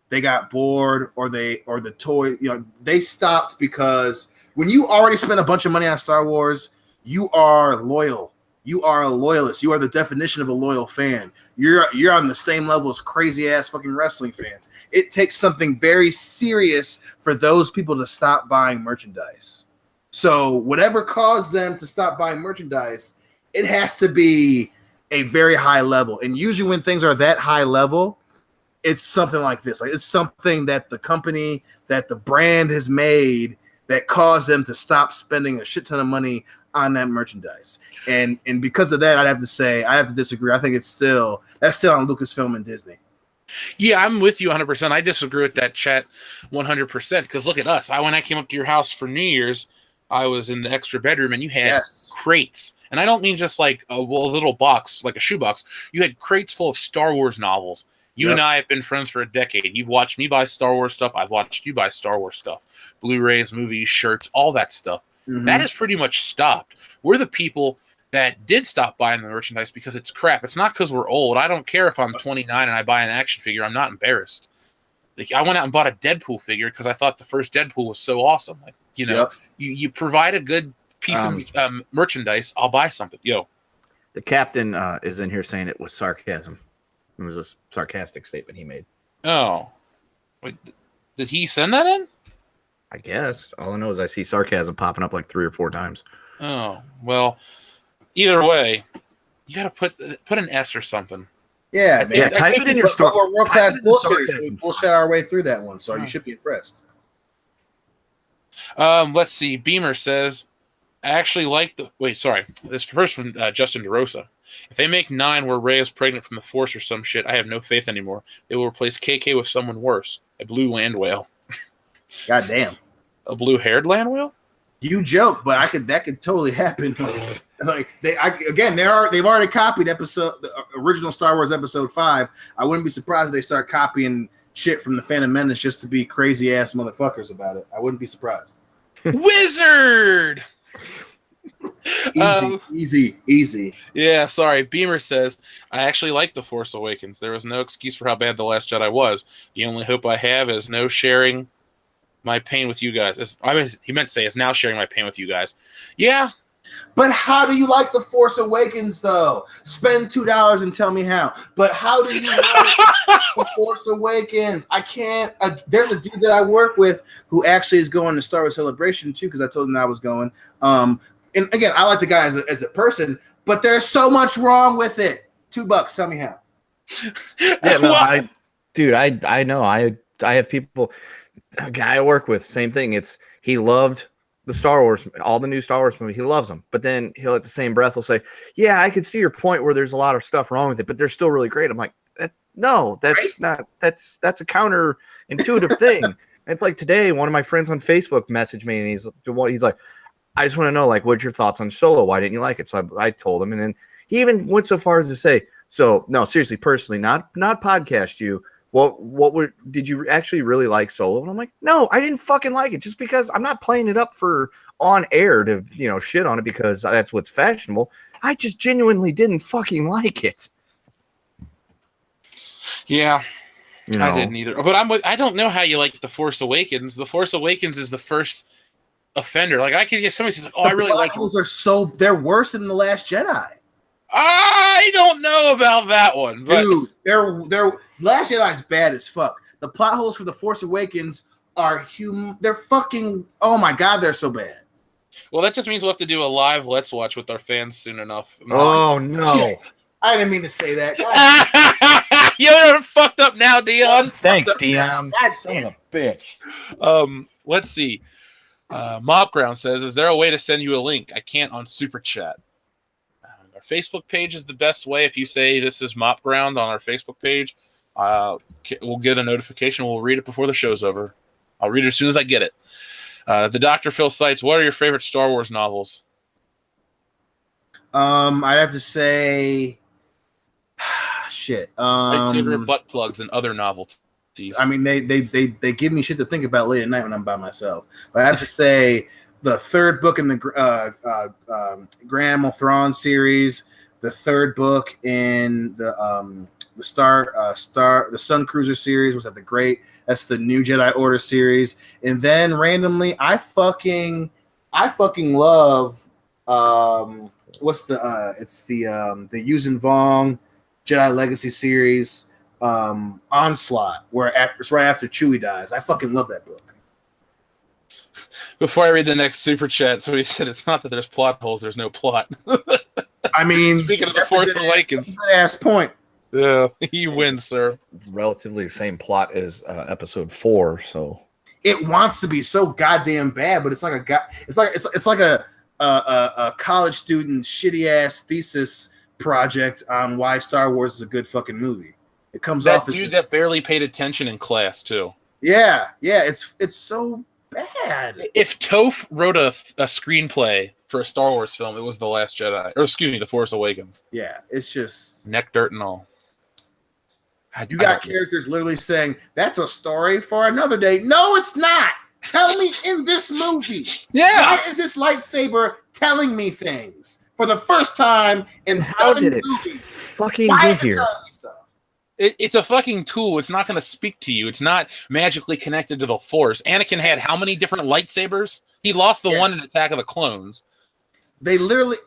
they got bored or the toy, they stopped because when you already spent a bunch of money on Star Wars, you are loyal. You are a loyalist. You are the definition of a loyal fan. You're on the same level as crazy ass fucking wrestling fans. It takes something very serious for those people to stop buying merchandise. So whatever caused them to stop buying merchandise, it has to be a very high level. And usually when things are that high level, it's something like this. Like, it's something that the company, that the brand has made that caused them to stop spending a shit ton of money on that merchandise. And because of that, I have to disagree. I think that's still on Lucasfilm and Disney. Yeah, I'm with you 100%. I disagree with that, chat, 100%. Because look at us. When I came up to your house for New Year's, I was in the extra bedroom and you had crates. And I don't mean just like a little box, like a shoebox. You had crates full of Star Wars novels. You and I have been friends for a decade. You've watched me buy Star Wars stuff. I've watched you buy Star Wars stuff. Blu-rays, movies, shirts, all that stuff. Mm-hmm. That has pretty much stopped. We're the people that did stop buying the merchandise because it's crap. It's not because we're old. I don't care if I'm 29 and I buy an action figure. I'm not embarrassed. Like, I went out and bought a Deadpool figure because I thought the first Deadpool was so awesome. Like, you provide a good piece of merchandise, I'll buy something. Yo. The captain is in here saying it was sarcasm. It was a sarcastic statement he made. Oh. Wait, did he send that in? I guess. All I know is I see sarcasm popping up like 3 or 4 times. Oh, well, either way, you got to put an S or something. Yeah, man. Yeah, type it in your story. We're world-class bullshitters. We bullshit our way through that one, so you should be impressed. Let's see. Beamer says, I actually like the... Wait, sorry. This first from Justin DeRosa. If they make 9 where Rey is pregnant from the Force or some shit, I have no faith anymore. They will replace KK with someone worse. A blue land whale. God damn. A blue-haired land whale? You joke, but that could totally happen. Like they've already copied the original Star Wars Episode 5. I wouldn't be surprised if they start copying shit from the Phantom Menace just to be crazy ass motherfuckers about it. I wouldn't be surprised. Wizard. Easy. Yeah, sorry. Beamer says, I actually like The Force Awakens. There was no excuse for how bad The Last Jedi was. The only hope I have is no sharing my pain with you guys. He meant to say, is now sharing my pain with you guys. Yeah. But how do you like The Force Awakens, though? Spend $2 and tell me how. But how do you like The Force Awakens? I can't. There's a dude that I work with who actually is going to Star Wars Celebration, too, because I told him that I was going. And again, I like the guy as a person, but there's so much wrong with it. $2, tell me how. Yeah, no, I know. I have people, a guy I work with, same thing. He loved the Star Wars, all the new Star Wars movies. He loves them, but then he'll at the same breath will say, "Yeah, I can see your point where there's a lot of stuff wrong with it, but they're still really great." I'm like, "No, that's right? not. That's a counterintuitive thing." And it's like today, one of my friends on Facebook messaged me, and he's like, "I just want to know, like, what's your thoughts on Solo? Why didn't you like it?" So I told him, and then he even went so far as to say, "So no, seriously, personally, not podcast you." Did you actually really like Solo? And I'm like, no, I didn't fucking like it. Just because I'm not playing it up for on air to, shit on it because that's what's fashionable. I just genuinely didn't fucking like it. Yeah, I didn't either. But I don't know how you like The Force Awakens. The Force Awakens is the first offender. Like I could get somebody says, like, "Oh, I really like it." They're worse than The Last Jedi. I don't know about that one, but dude, they're Last Jedi's bad as fuck. The plot holes for The Force Awakens are they're fucking, oh my god, they're so bad. Well, that just means we'll have to do a live Let's Watch with our fans soon enough. Oh no. I didn't mean to say that. You're fucked up now, Dion. Thanks, Dion. God damn a bitch. Let's see. Mopground says, is there a way to send you a link? I can't on Super Chat. Our Facebook page is the best way. If you say this is Mopground on our Facebook page, we'll get a notification. We'll read it before the show's over. I'll read it as soon as I get it. The Dr. Phil cites, what are your favorite Star Wars novels? I'd have to say shit. Lightsaber butt plugs and other novelties. I mean, they give me shit to think about late at night when I'm by myself. But I have to say the third book in the Grand Admiral Thrawn series, the third book in the Sun Cruiser series was that's the New Jedi Order series, and then randomly I fucking love it's the Yuuzhan Vong Jedi Legacy series, Onslaught, where it's right after Chewie dies. I fucking love that book. Before I read the next super chat, so he said it's not that there's plot holes, there's no plot. I mean, speaking of The Force Awakens, good ass point. Yeah, he wins, sir. It's relatively the same plot as episode 4, so it wants to be so goddamn bad, but it's like a college student's shitty ass thesis project on why Star Wars is a good fucking movie. It comes that off as dude that barely paid attention in class too. Yeah, it's so bad. If Toph wrote a screenplay for a Star Wars film, it was The Last Jedi, or excuse me, The Force Awakens. Yeah, it's just neck, dirt, and all. You got characters literally saying, that's a story for another day. No, it's not. Tell me in this movie. Yeah. Why is this lightsaber telling me things for the first time in how did it movies? Fucking Why get is it here? telling me stuff? It's a fucking tool. It's not going to speak to you. It's not magically connected to the Force. Anakin had how many different lightsabers? He lost the one in Attack of the Clones. They literally,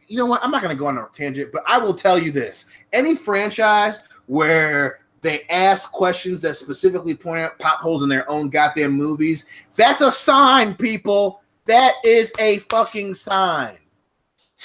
you know what? I'm not going to go on a tangent, but I will tell you this. Any franchise where they ask questions that specifically point out pop holes in their own goddamn movies, that's a sign, people. That is a fucking sign.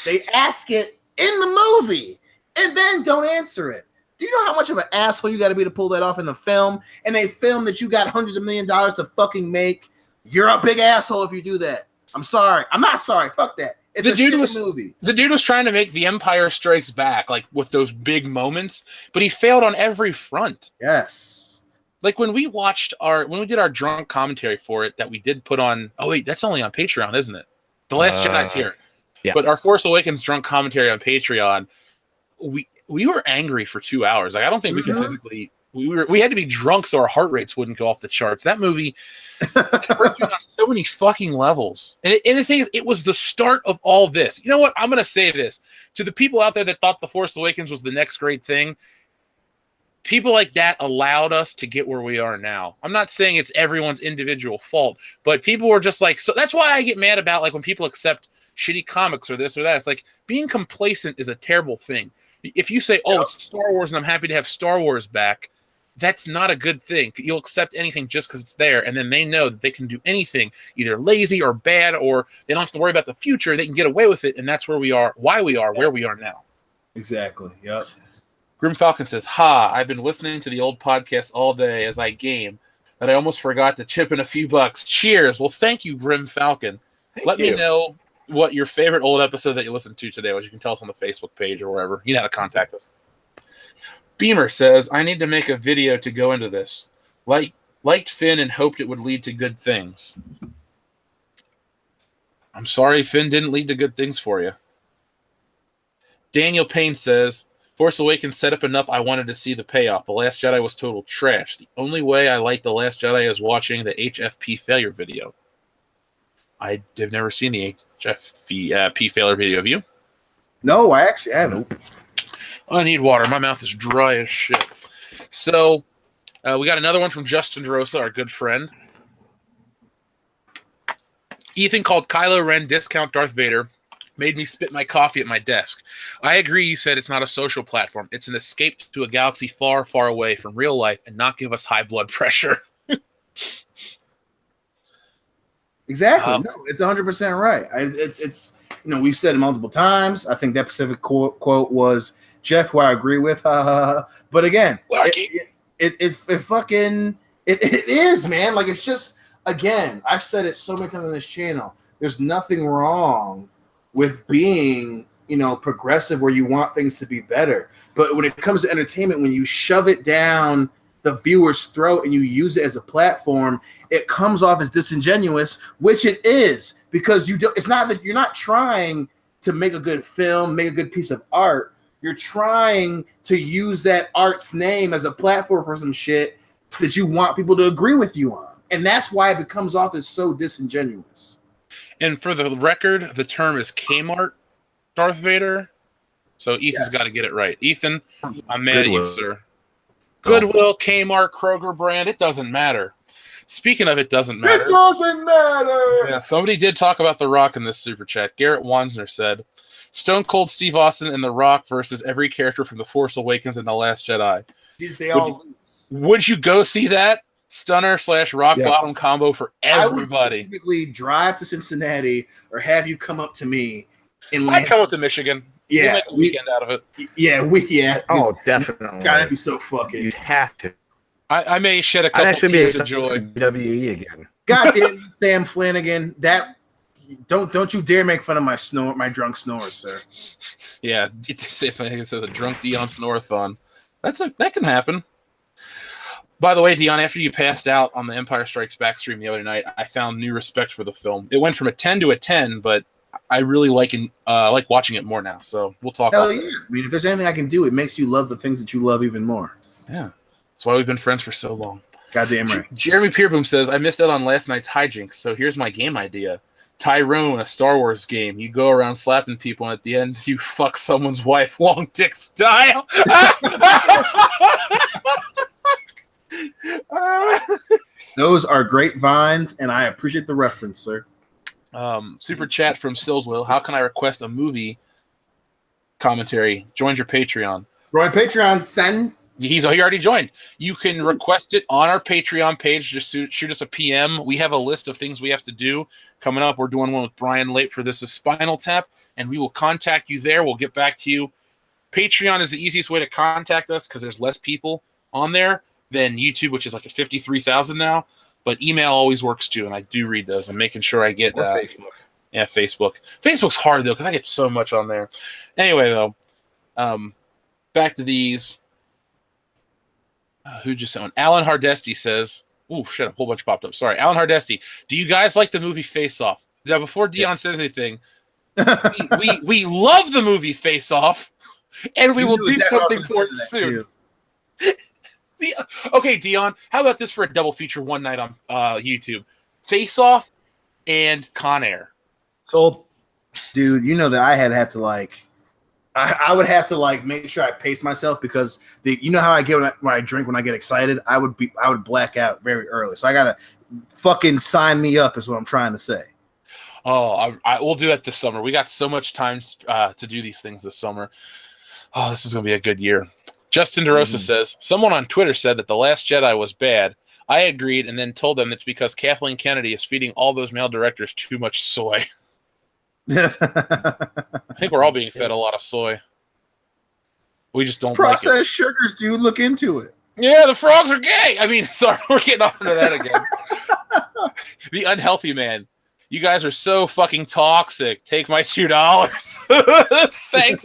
They ask it in the movie and then don't answer it. Do you know how much of an asshole you got to be to pull that off in the film? And a film that you got hundreds of $millions to fucking make? You're a big asshole if you do that. I'm sorry. I'm not sorry. Fuck that. It's a movie. The dude was trying to make The Empire Strikes Back, like with those big moments, but he failed on every front. Yes. Like when we did our drunk commentary for it that we did put on. Oh wait, that's only on Patreon, isn't it? The Last Jedi's here. Yeah. But our Force Awakens drunk commentary on Patreon, we were angry for 2 hours. Like I don't think we can physically. We had to be drunk so our heart rates wouldn't go off the charts. That movie it hurts me on so many fucking levels. And the thing is, it was the start of all this. You know what? I'm going to say this to the people out there that thought The Force Awakens was the next great thing. People like that allowed us to get where we are now. I'm not saying it's everyone's individual fault, but people were just like, so that's why I get mad about like when people accept shitty comics or this or that. It's like being complacent is a terrible thing. If you say, oh, it's Star Wars and I'm happy to have Star Wars back, that's not a good thing. You'll accept anything just because it's there, and then they know that they can do anything, either lazy or bad, or they don't have to worry about the future. They can get away with it, and that's where we are, why we are, where we are now. Exactly. Yep. Grim Falcon says, ha, I've been listening to the old podcast all day as I game, but I almost forgot to chip in a few bucks. Cheers. Well, thank you, Grim Falcon. Let me know what your favorite old episode that you listened to today was. You can tell us on the Facebook page or wherever. You know how to contact us. Beamer says, I need to make a video to go into this. Liked Finn and hoped it would lead to good things. I'm sorry Finn didn't lead to good things for you. Daniel Payne says, Force Awakens set up enough I wanted to see the payoff. The Last Jedi was total trash. The only way I liked The Last Jedi is watching the HFP failure video. I have never seen the HFP failure video. Have you? No, I actually haven't. I need water. My mouth is dry as shit. So we got another one from Justin DeRosa, our good friend. Ethan called Kylo Ren discount Darth Vader. Made me spit my coffee at my desk. I agree, you said it's not a social platform. It's an escape to a galaxy far, far away from real life and not give us high blood pressure. Exactly. No, it's 100% right. It's we've said it multiple times. I think that specific quote was Jeff, who I agree with. But again, it fucking is, man. Like, it's just, again, I've said it so many times on this channel. There's nothing wrong with being, progressive where you want things to be better. But when it comes to entertainment, when you shove it down the viewer's throat and you use it as a platform, it comes off as disingenuous, which it is, because it's not that you're not trying to make a good film, make a good piece of art. You're trying to use that art's name as a platform for some shit that you want people to agree with you on. And that's why it becomes off as so disingenuous. And for the record, the term is Kmart Darth Vader. So Ethan's got to get it right. Ethan, I'm mad at you, sir. Goodwill, Kmart, Kroger brand, it doesn't matter. Speaking of it doesn't matter. It doesn't matter. Yeah, somebody did talk about The Rock in this super chat. Garrett Wansner said, Stone Cold Steve Austin and The Rock versus every character from The Force Awakens and The Last Jedi. They all lose. Would you go see that stunner/rock bottom combo for everybody? I would specifically drive to Cincinnati or have you come up to me. I'd come up to Michigan. Yeah, we'll make a weekend out of it. Yeah. Oh, definitely. God, that'd be so fucking. You'd have to. I may shed a couple tears of joy. WWE again. Goddamn you, Sam Flanagan. Don't you dare make fun of my drunk snores, sir. Yeah, it says a drunk Dion snorathon. That can happen. By the way, Dion, after you passed out on the Empire Strikes Back stream the other night, I found new respect for the film. It went from a 10 to a 10, but I really like watching it more now. So we'll talk. Hell yeah! I mean, if there's anything I can do, it makes you love the things that you love even more. Yeah, that's why we've been friends for so long. Goddamn right. Jeremy Peerboom says, I missed out on last night's hijinks, so here's my game idea. Tyrone, a Star Wars game. You go around slapping people, and at the end, you fuck someone's wife, long dick style. Those are great vines, and I appreciate the reference, sir. Super chat from Stillswell. How can I request a movie commentary? Join your Patreon. Join Patreon, son. He already joined. You can request it on our Patreon page. Just shoot us a PM. We have a list of things we have to do coming up. We're doing one with Brian late for This Is Spinal Tap, and we will contact you there. We'll get back to you. Patreon is the easiest way to contact us because there's less people on there than YouTube, which is like at 53,000 now. But email always works too, and I do read those. I'm making sure I get Facebook. Yeah, Facebook. Facebook's hard though because I get so much on there. Anyway, though, back to these. Who just someone? Alan Hardesty says, "Oh shit, a whole bunch popped up." Sorry, Alan Hardesty. Do you guys like the movie Face Off? Now, before Dion says anything, we love the movie Face Off, and we will do something for it soon. Okay, Dion, how about this for a double feature one night on YouTube? Face Off and Con Air. Sold. Dude, you know that I had to like, I would have to like make sure I pace myself because you know how I get when I drink when I get excited, I would black out very early. So I gotta fucking sign me up is what I'm trying to say. Oh, I will do that this summer. We got so much time to do these things this summer. Oh, this is gonna be a good year. Justin DeRosa says, someone on Twitter said that The Last Jedi was bad. I agreed and then told them it's because Kathleen Kennedy is feeding all those male directors too much soy. I think we're all being fed a lot of soy. We just don't processed like it. sugars, dude. Look into it. Yeah, the frogs are gay. I mean, sorry, we're getting off into that again. The unhealthy man. You guys are so fucking toxic. Take my $2. Thanks.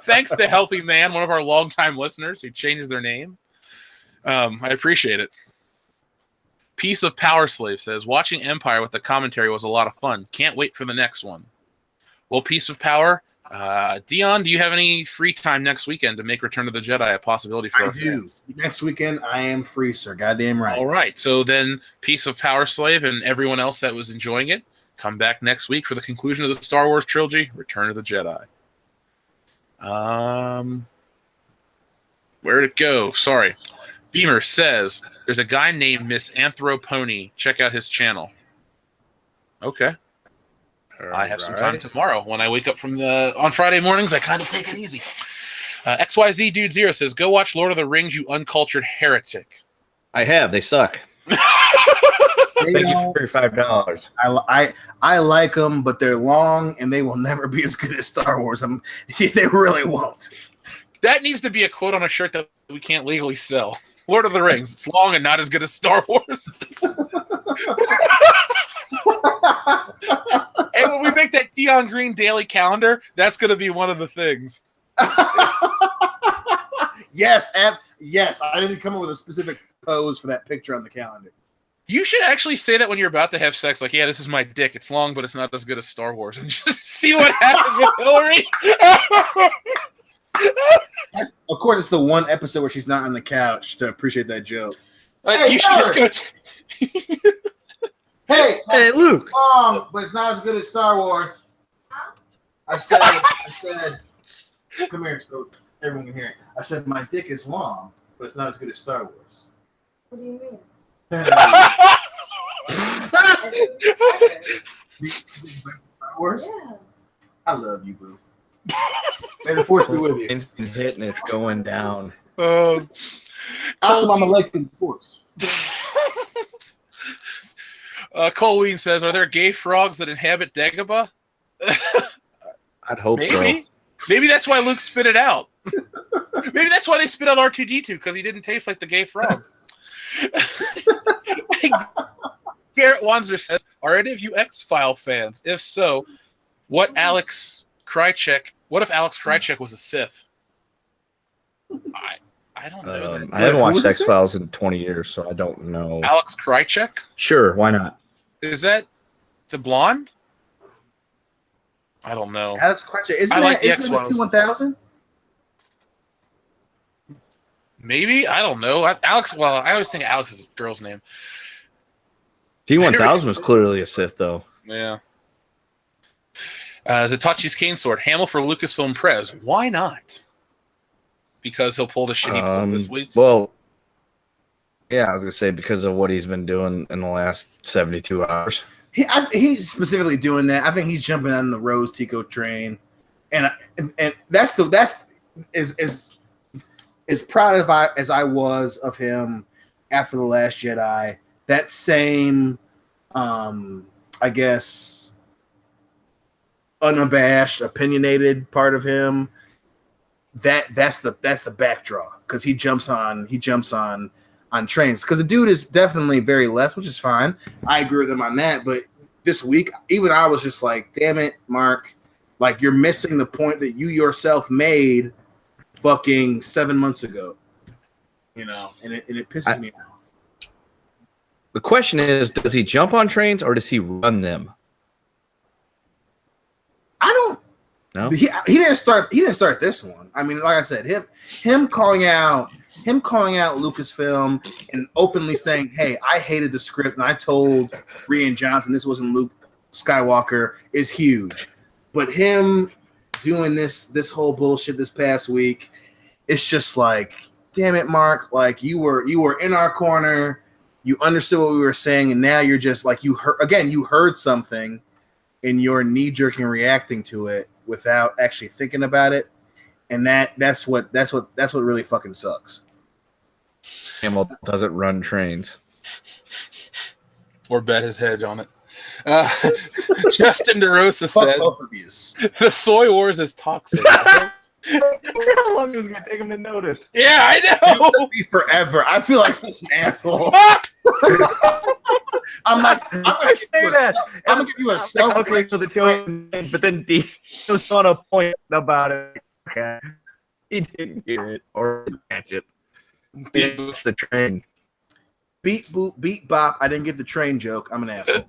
Thanks to Healthy Man, one of our longtime listeners who changed their name. I appreciate it. Piece of Power Slave says, watching Empire with the commentary was a lot of fun. Can't wait for the next one. Well, Piece of Power, Dion, do you have any free time next weekend to make Return of the Jedi a possibility for us? I do. Next weekend, I am free, sir. Goddamn right. All right. So then Piece of Power Slave and everyone else that was enjoying it, come back next week for the conclusion of the Star Wars trilogy, Return of the Jedi. Where'd it go? Sorry. Beamer says, there's a guy named Miss Anthropony. Check out his channel. Okay. I have some time tomorrow when I wake up on Friday mornings. I kind of take it easy. XYZ Dude Zero says, go watch Lord of the Rings, you uncultured heretic. I have. They suck. Thank you for $5. I like them, but they're long and they will never be as good as Star Wars. They really won't. That needs to be a quote on a shirt that we can't legally sell. Lord of the Rings. It's long and not as good as Star Wars. And when we make that Dion Green daily calendar, that's going to be one of the things. Yes, yes. I didn't come up with a specific pose for that picture on the calendar. You should actually say that when you're about to have sex. Like, yeah, this is my dick. It's long, but it's not as good as Star Wars. And just see what happens with Hillary. Of course, it's the one episode where she's not on the couch to appreciate that joke. Hey, you should just go. Hey, Luke. But it's not as good as Star Wars. I said, come here so everyone can hear it. I said, my dick is long, but it's not as good as Star Wars. What do you mean? Star Wars? Yeah. I love you, boo. May the force be with you. It's been hitting. It's going down. Also, I'm a Lakeland force. Colleen says, are there gay frogs that inhabit Dagobah? I'd hope Maybe. so. Maybe that's why Luke spit it out. Maybe that's why they spit out R2-D2, because he didn't taste like the gay frogs. Garrett Wanzer says, are any of you X-File fans? If so, what if Alex Krycek was a Sith? I don't know. I haven't watched X-Files in 20 years, so I don't know. Alex Krycek? Sure, why not? Is that the blonde? I don't know. Alex Krycek. Isn't like the that X-Files. T-1000? Maybe? I don't know. I always think Alex is a girl's name. T-1000 was clearly a Sith, though. Yeah. Zatachi's cane sword. Hamill for Lucasfilm Prez. Why not? Because he'll pull the shit he pulled this week? Well, yeah, I was going to say because of what he's been doing in the last 72 hours. he's specifically doing that. I think he's jumping on the Rose Tico train, and that's as proud as I was of him after The Last Jedi. That same, I guess, unabashed, opinionated part of him. That's the backdraw, because he jumps on trains, because the dude is definitely very left, which is fine. I agree with him on that. But this week, even I was just like, damn it, Mark, like you're missing the point that you yourself made fucking 7 months ago, and it pisses me off. The question is, does he jump on trains or does he run them? I don't. No, he didn't start. He didn't start this one. I mean, like I said, him calling out Lucasfilm and openly saying, "Hey, I hated the script and I told Rian Johnson this wasn't Luke Skywalker," is huge. But him doing this whole bullshit this past week, it's just like, damn it, Mark! Like you were in our corner, you understood what we were saying, and now you're just like, you heard something, and you're knee-jerking reacting to it without actually thinking about it, and that's what really fucking sucks. Hamill doesn't run trains or bet his head on it. Justin DeRosa said, "The soy wars is toxic." How long is it gonna take him to notice? Yeah, I know. Be forever. I feel like such an asshole. I'm gonna give you a self. Okay, so the two, but then D was on a point about it. Okay. He didn't hear it or catch it. It's the train. Beat boop beat bop. I didn't get the train joke. I'm an asshole.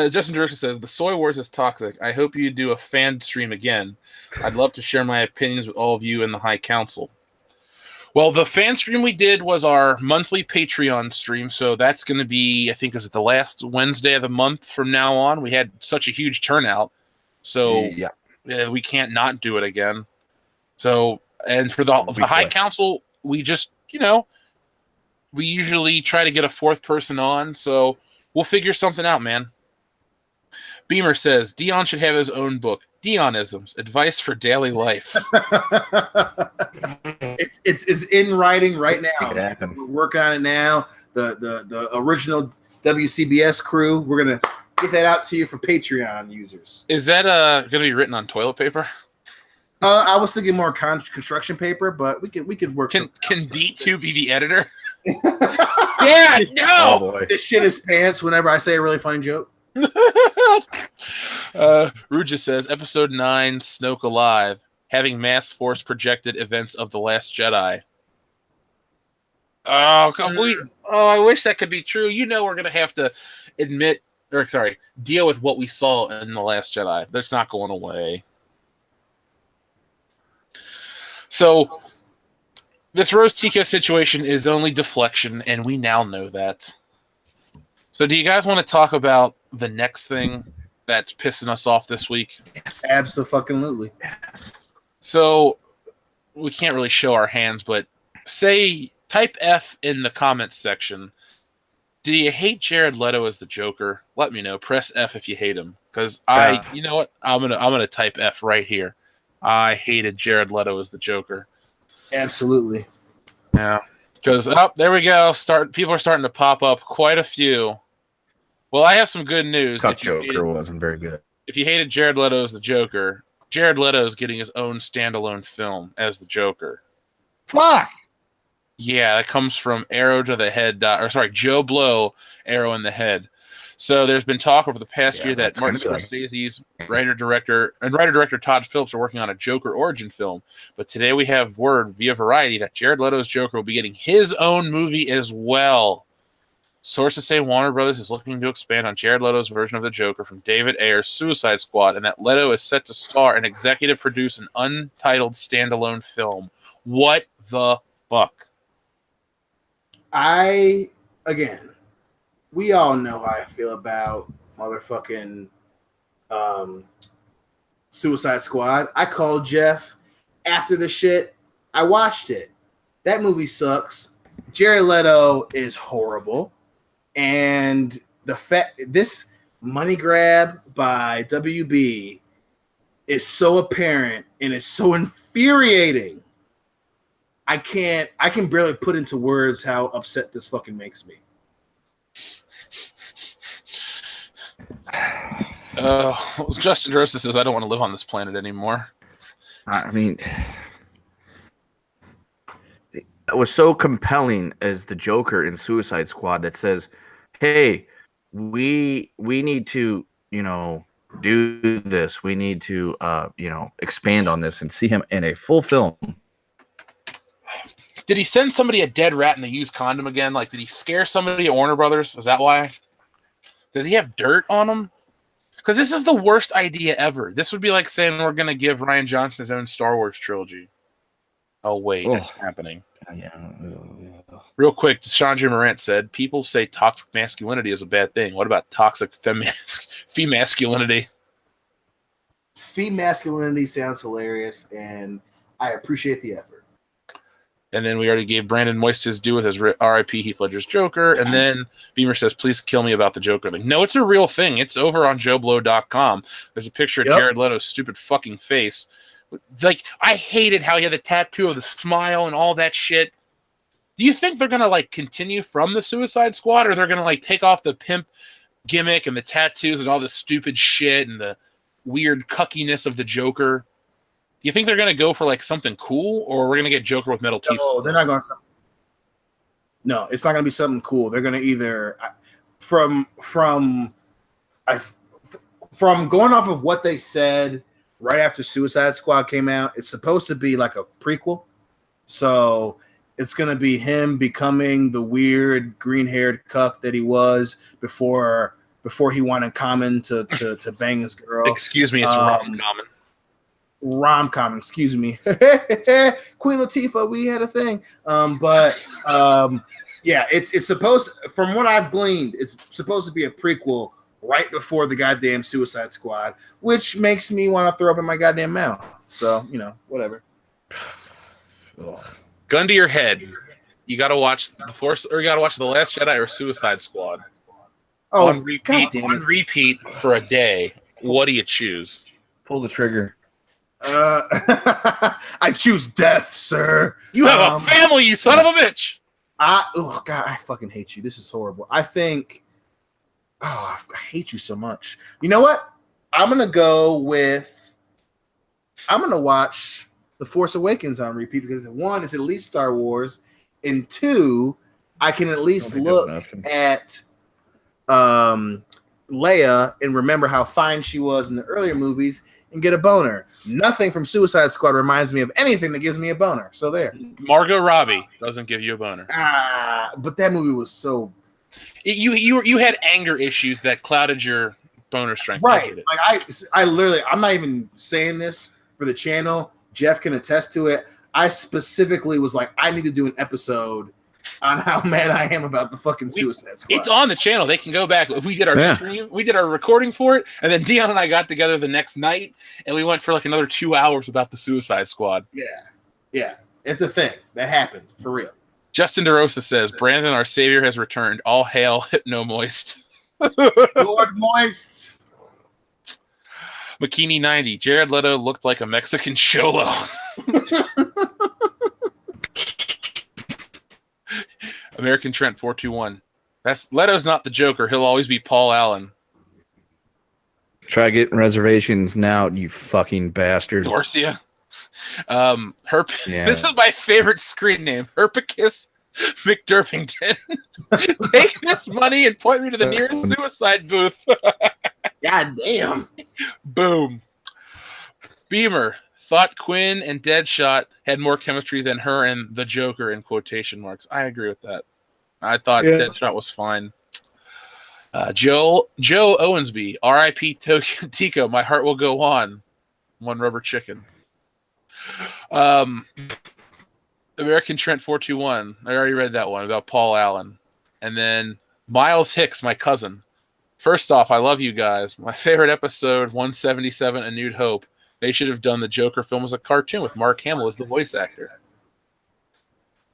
Justin DeRosa says, "The soy wars is toxic. I hope you do a fan stream again. I'd love to share my opinions with all of you in the High Council." Well, the fan stream we did was our monthly Patreon stream, so that's going to be, I think, is it the last Wednesday of the month from now on? We had such a huge turnout, so we can't not do it again. So, and for the High Council, we just, we usually try to get a fourth person on, so we'll figure something out, man. Beamer says, Dion should have his own book, Dionisms, Advice for Daily Life. It's in writing right now. We're working on it now. The original WCBs crew, we're going to get that out to you for Patreon users. Is that going to be written on toilet paper? I was thinking more construction paper, but we could work. Can D2 be the editor? Yeah, no. Oh boy. This shit is pants whenever I say a really funny joke. Ruja says, Episode 9, Snoke Alive, having mass force projected events of The Last Jedi. Oh, I wish that could be true. We're going to have to deal with what we saw in The Last Jedi. That's not going away. So, this Rose Tico situation is only deflection, and we now know that. So do you guys want to talk about the next thing that's pissing us off this week? Yes. Abso-fucking-lutely. Yes. So we can't really show our hands, but type F in the comments section. Do you hate Jared Leto as the Joker? Let me know. Press F if you hate him. Because you know what? I'm gonna type F right here. I hated Jared Leto as the Joker. Absolutely. Yeah. Because there we go. People are starting to pop up. Quite a few. Well, I have some good news. Joker wasn't very good. If you hated Jared Leto as the Joker, Jared Leto is getting his own standalone film as the Joker. Fuck. Yeah, that comes from Arrow to the Head. Joe Blow, Arrow in the Head. So there's been talk over the past year that Martin Scorsese's writer-director Todd Phillips are working on a Joker origin film. But today we have word via Variety that Jared Leto's Joker will be getting his own movie as well. Sources say Warner Brothers is looking to expand on Jared Leto's version of the Joker from David Ayer's Suicide Squad, and that Leto is set to star and executive produce an untitled standalone film. What the fuck? We all know how I feel about motherfucking Suicide Squad. I called Jeff after the shit. I watched it. That movie sucks. Jared Leto is horrible. And this money grab by WB is so apparent and is so infuriating. I can barely put into words how upset this fucking makes me. Justin DeRosa says, I don't want to live on this planet anymore. I mean, it was so compelling as the Joker in Suicide Squad that says, hey, we need to, do this. We need to, expand on this and see him in a full film. Did he send somebody a dead rat in the used condom again? Like, did he scare somebody at Warner Brothers? Is that why? Does he have dirt on him? Because this is the worst idea ever. This would be like saying we're going to give Rian Johnson his own Star Wars trilogy. Oh, wait, it's happening. Yeah. Real quick, Chandra Morant said, people say toxic masculinity is a bad thing. What about toxic femasculinity? Femasculinity sounds hilarious, and I appreciate the effort. And then we already gave Brandon Moist his due with his R.I.P. Heath Ledger's Joker. And then Beamer says, please kill me about the Joker thing. No, it's a real thing. It's over on JoeBlow.com. There's a picture of Jared Leto's stupid fucking face. Like, I hated how he had the tattoo of the smile and all that shit. Do you think they're going to, like, continue from the Suicide Squad, or they're going to, like, take off the pimp gimmick and the tattoos and all the stupid shit and the weird cuckiness of the Joker? Do you think they're going to go for like something cool, or we're going to get Joker with metal teeth? No, they're not going to. No, it's not going to be something cool. They're going to either from going off of what they said right after Suicide Squad came out. It's supposed to be like a prequel, so it's going to be him becoming the weird green-haired cuck that he was before he wanted Common to bang his girl. Excuse me, it's rom-common. Rom-com, excuse me. Queen Latifah, we had a thing. Yeah, it's supposed, from what I've gleaned, it's supposed to be a prequel right before the goddamn Suicide Squad, which makes me want to throw up in my goddamn mouth. So, whatever. Gun to your head. You got to watch The Force, or you got to watch The Last Jedi or Suicide Squad. Oh, on repeat for a day. What do you choose? Pull the trigger. I choose death, sir. You have a family, you son of a bitch. God, I fucking hate you. This is horrible. I hate you so much. You know what? I'm gonna watch The Force Awakens on repeat because one, it's at least Star Wars, and two, I can at least look at Leia and remember how fine she was in the earlier movies and get a boner. Nothing from Suicide Squad reminds me of anything that gives me a boner. So there. Margot Robbie doesn't give you a boner. But that movie was so. You had anger issues that clouded your boner strength. Right. Like I literally, I'm not even saying this for the channel. Jeff can attest to it. I specifically was like, I need to do an episode on how mad I am about the fucking Suicide Squad. It's on the channel. They can go back. We did our stream. We did our recording for it. And then Dion and I got together the next night, and we went for like another 2 hours about the Suicide Squad. Yeah. It's a thing. That happens. For real. Justin DeRosa says, Brandon, our savior, has returned. All hail Hypno Moist. Lord Moist. Makini 90. Jared Leto looked like a Mexican cholo. American Trent 421. Leto's not the Joker. He'll always be Paul Allen. Try getting reservations now, you fucking bastard. Dorcia. This is my favorite screen name. Herpicus McDurpington. Take this money and point me to the nearest suicide booth. God damn. Boom. Beamer thought Quinn and Deadshot had more chemistry than her and the Joker in quotation marks. I agree with that. I thought Deadshot was fine. Joe Owensby, R.I.P. Tico, my heart will go on. One rubber chicken. American Trent 421. I already read that one about Paul Allen. And then Miles Hicks, my cousin. First off, I love you guys. My favorite episode, 177, A New Hope. They should have done the Joker film as a cartoon with Mark Hamill as the voice actor.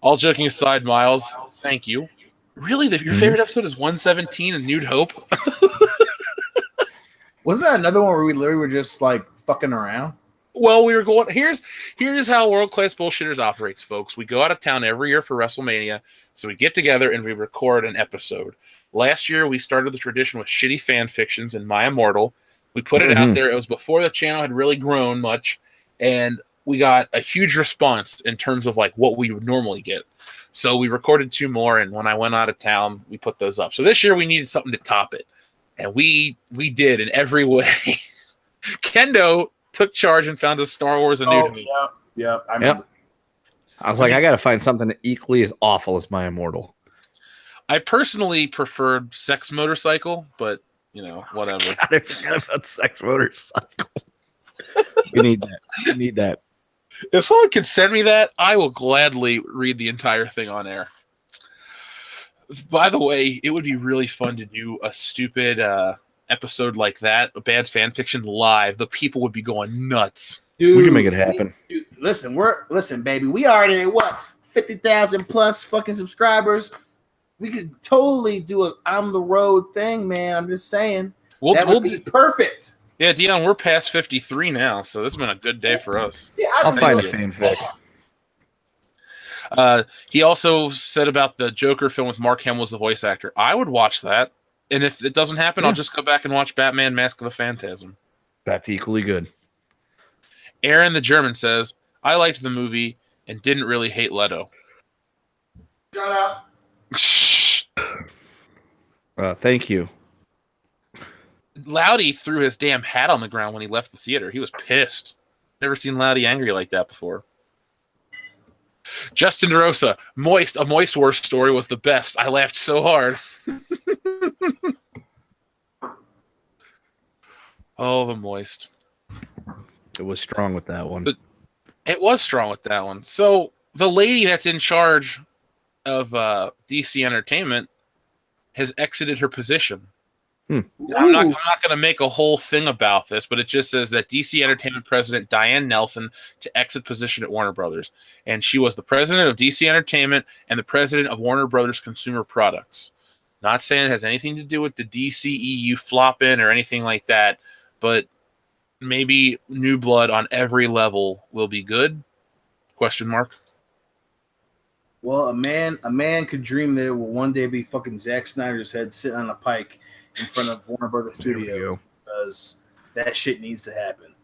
All joking aside, Miles, thank you. Really? Your favorite episode is 117 and Nude Hope? Wasn't that another one where we literally were just like fucking around? Well, we were going. Here's how World Class Bullshitters operates, folks. We go out of town every year for WrestleMania, so we get together and we record an episode. Last year, we started the tradition with shitty fan fictions and My Immortal. We put it out there. It was before the channel had really grown much, and we got a huge response in terms of like what we would normally get. So we recorded 2 more, and when I went out of town, we put those up. So this year we needed something to top it, and we did in every way. Kendo took charge and found a Star Wars A New Hope. Yep. I remember. I was like, I got to find something equally as awful as My Immortal. I personally preferred Sex Motorcycle, but whatever. God, I forgot about Sex Motorcycle. We need that. If someone could send me that, I will gladly read the entire thing on air. By the way, it would be really fun to do a stupid episode like that, a bad fan fiction live. The people would be going nuts. Dude, we can make it happen. Listen, baby. We already at 50,000 plus fucking subscribers. We could totally do a on the road thing, man. I'm just saying. That would be perfect. Yeah, Dion, we're past 53 now, so this has been a good day for us. Yeah, I'll find a fanfic. He also said about the Joker film with Mark Hamill as the voice actor. I would watch that, and if it doesn't happen, I'll just go back and watch Batman: Mask of the Phantasm. That's equally good. Aaron the German says, I liked the movie and didn't really hate Leto. Shut up. Thank you. Loudy threw his damn hat on the ground when he left the theater. He was pissed. Never seen Loudy angry like that before. Justin DeRosa, a Moist Wars story was the best. I laughed so hard. Oh, the Moist. It was strong with that one. It was strong with that one. So the lady that's in charge of DC Entertainment has exited her position. I'm not going to make a whole thing about this, but it just says that DC Entertainment President Diane Nelson to exit position at Warner Brothers. And she was the president of DC Entertainment and the president of Warner Brothers Consumer Products. Not saying it has anything to do with the DCEU flopping or anything like that, but maybe new blood on every level will be good? Question mark. Well, a man could dream that it will one day be fucking Zack Snyder's head sitting on a pike in front of Warner Brothers Studios, because that shit needs to happen.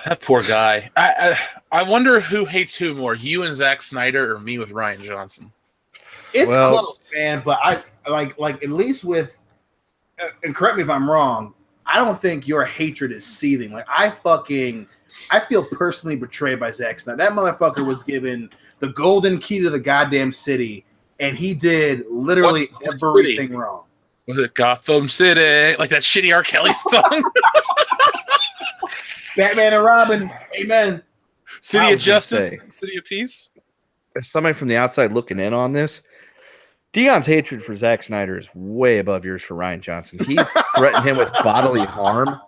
That poor guy. I wonder who hates who more, you and Zack Snyder or me with Rian Johnson. It's close, man, but I like at least with and correct me if I'm wrong, I don't think your hatred is seething. Like I feel personally betrayed by Zack Snyder. That motherfucker was given the golden key to the goddamn city, and he did literally everything wrong. Was it Gotham City? Like that shitty R. Kelly song? Batman and Robin. Amen. City of Justice. City of Peace. As somebody from the outside looking in on this, Dion's hatred for Zack Snyder is way above yours for Rian Johnson. He's threatened him with bodily harm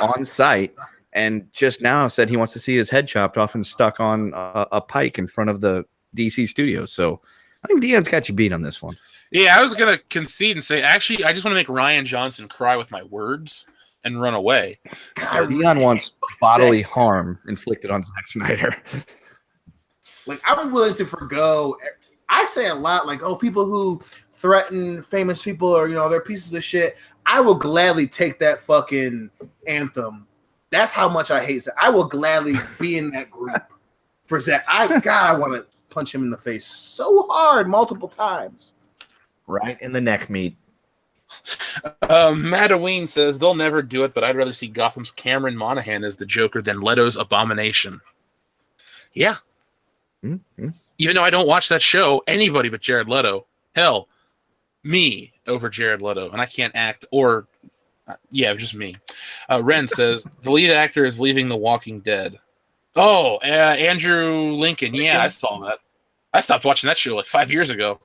on site, and just now said he wants to see his head chopped off and stuck on a pike in front of the DC studios. So I think Dion's got you beat on this one. Yeah, I was going to concede and say, actually, I just want to make Rian Johnson cry with my words and run away. Dion wants bodily harm inflicted on Zack Snyder. Like, I'm willing to forgo. I say a lot, like, oh, people who threaten famous people or, they're pieces of shit. I will gladly take that fucking anthem. That's how much I hate Zack. I will gladly be in that group for Zack. I want to punch him in the face so hard multiple times. Right in the neck meat. Madaween says they'll never do it, but I'd rather see Gotham's Cameron Monaghan as the Joker than Leto's Abomination. Yeah. Mm-hmm. Even though I don't watch that show, anybody but Jared Leto. Hell, me over Jared Leto, and I can't act or... just me. Ren says the lead actor is leaving The Walking Dead. Oh, Andrew Lincoln. Yeah, I saw that. I stopped watching that show like 5 years ago.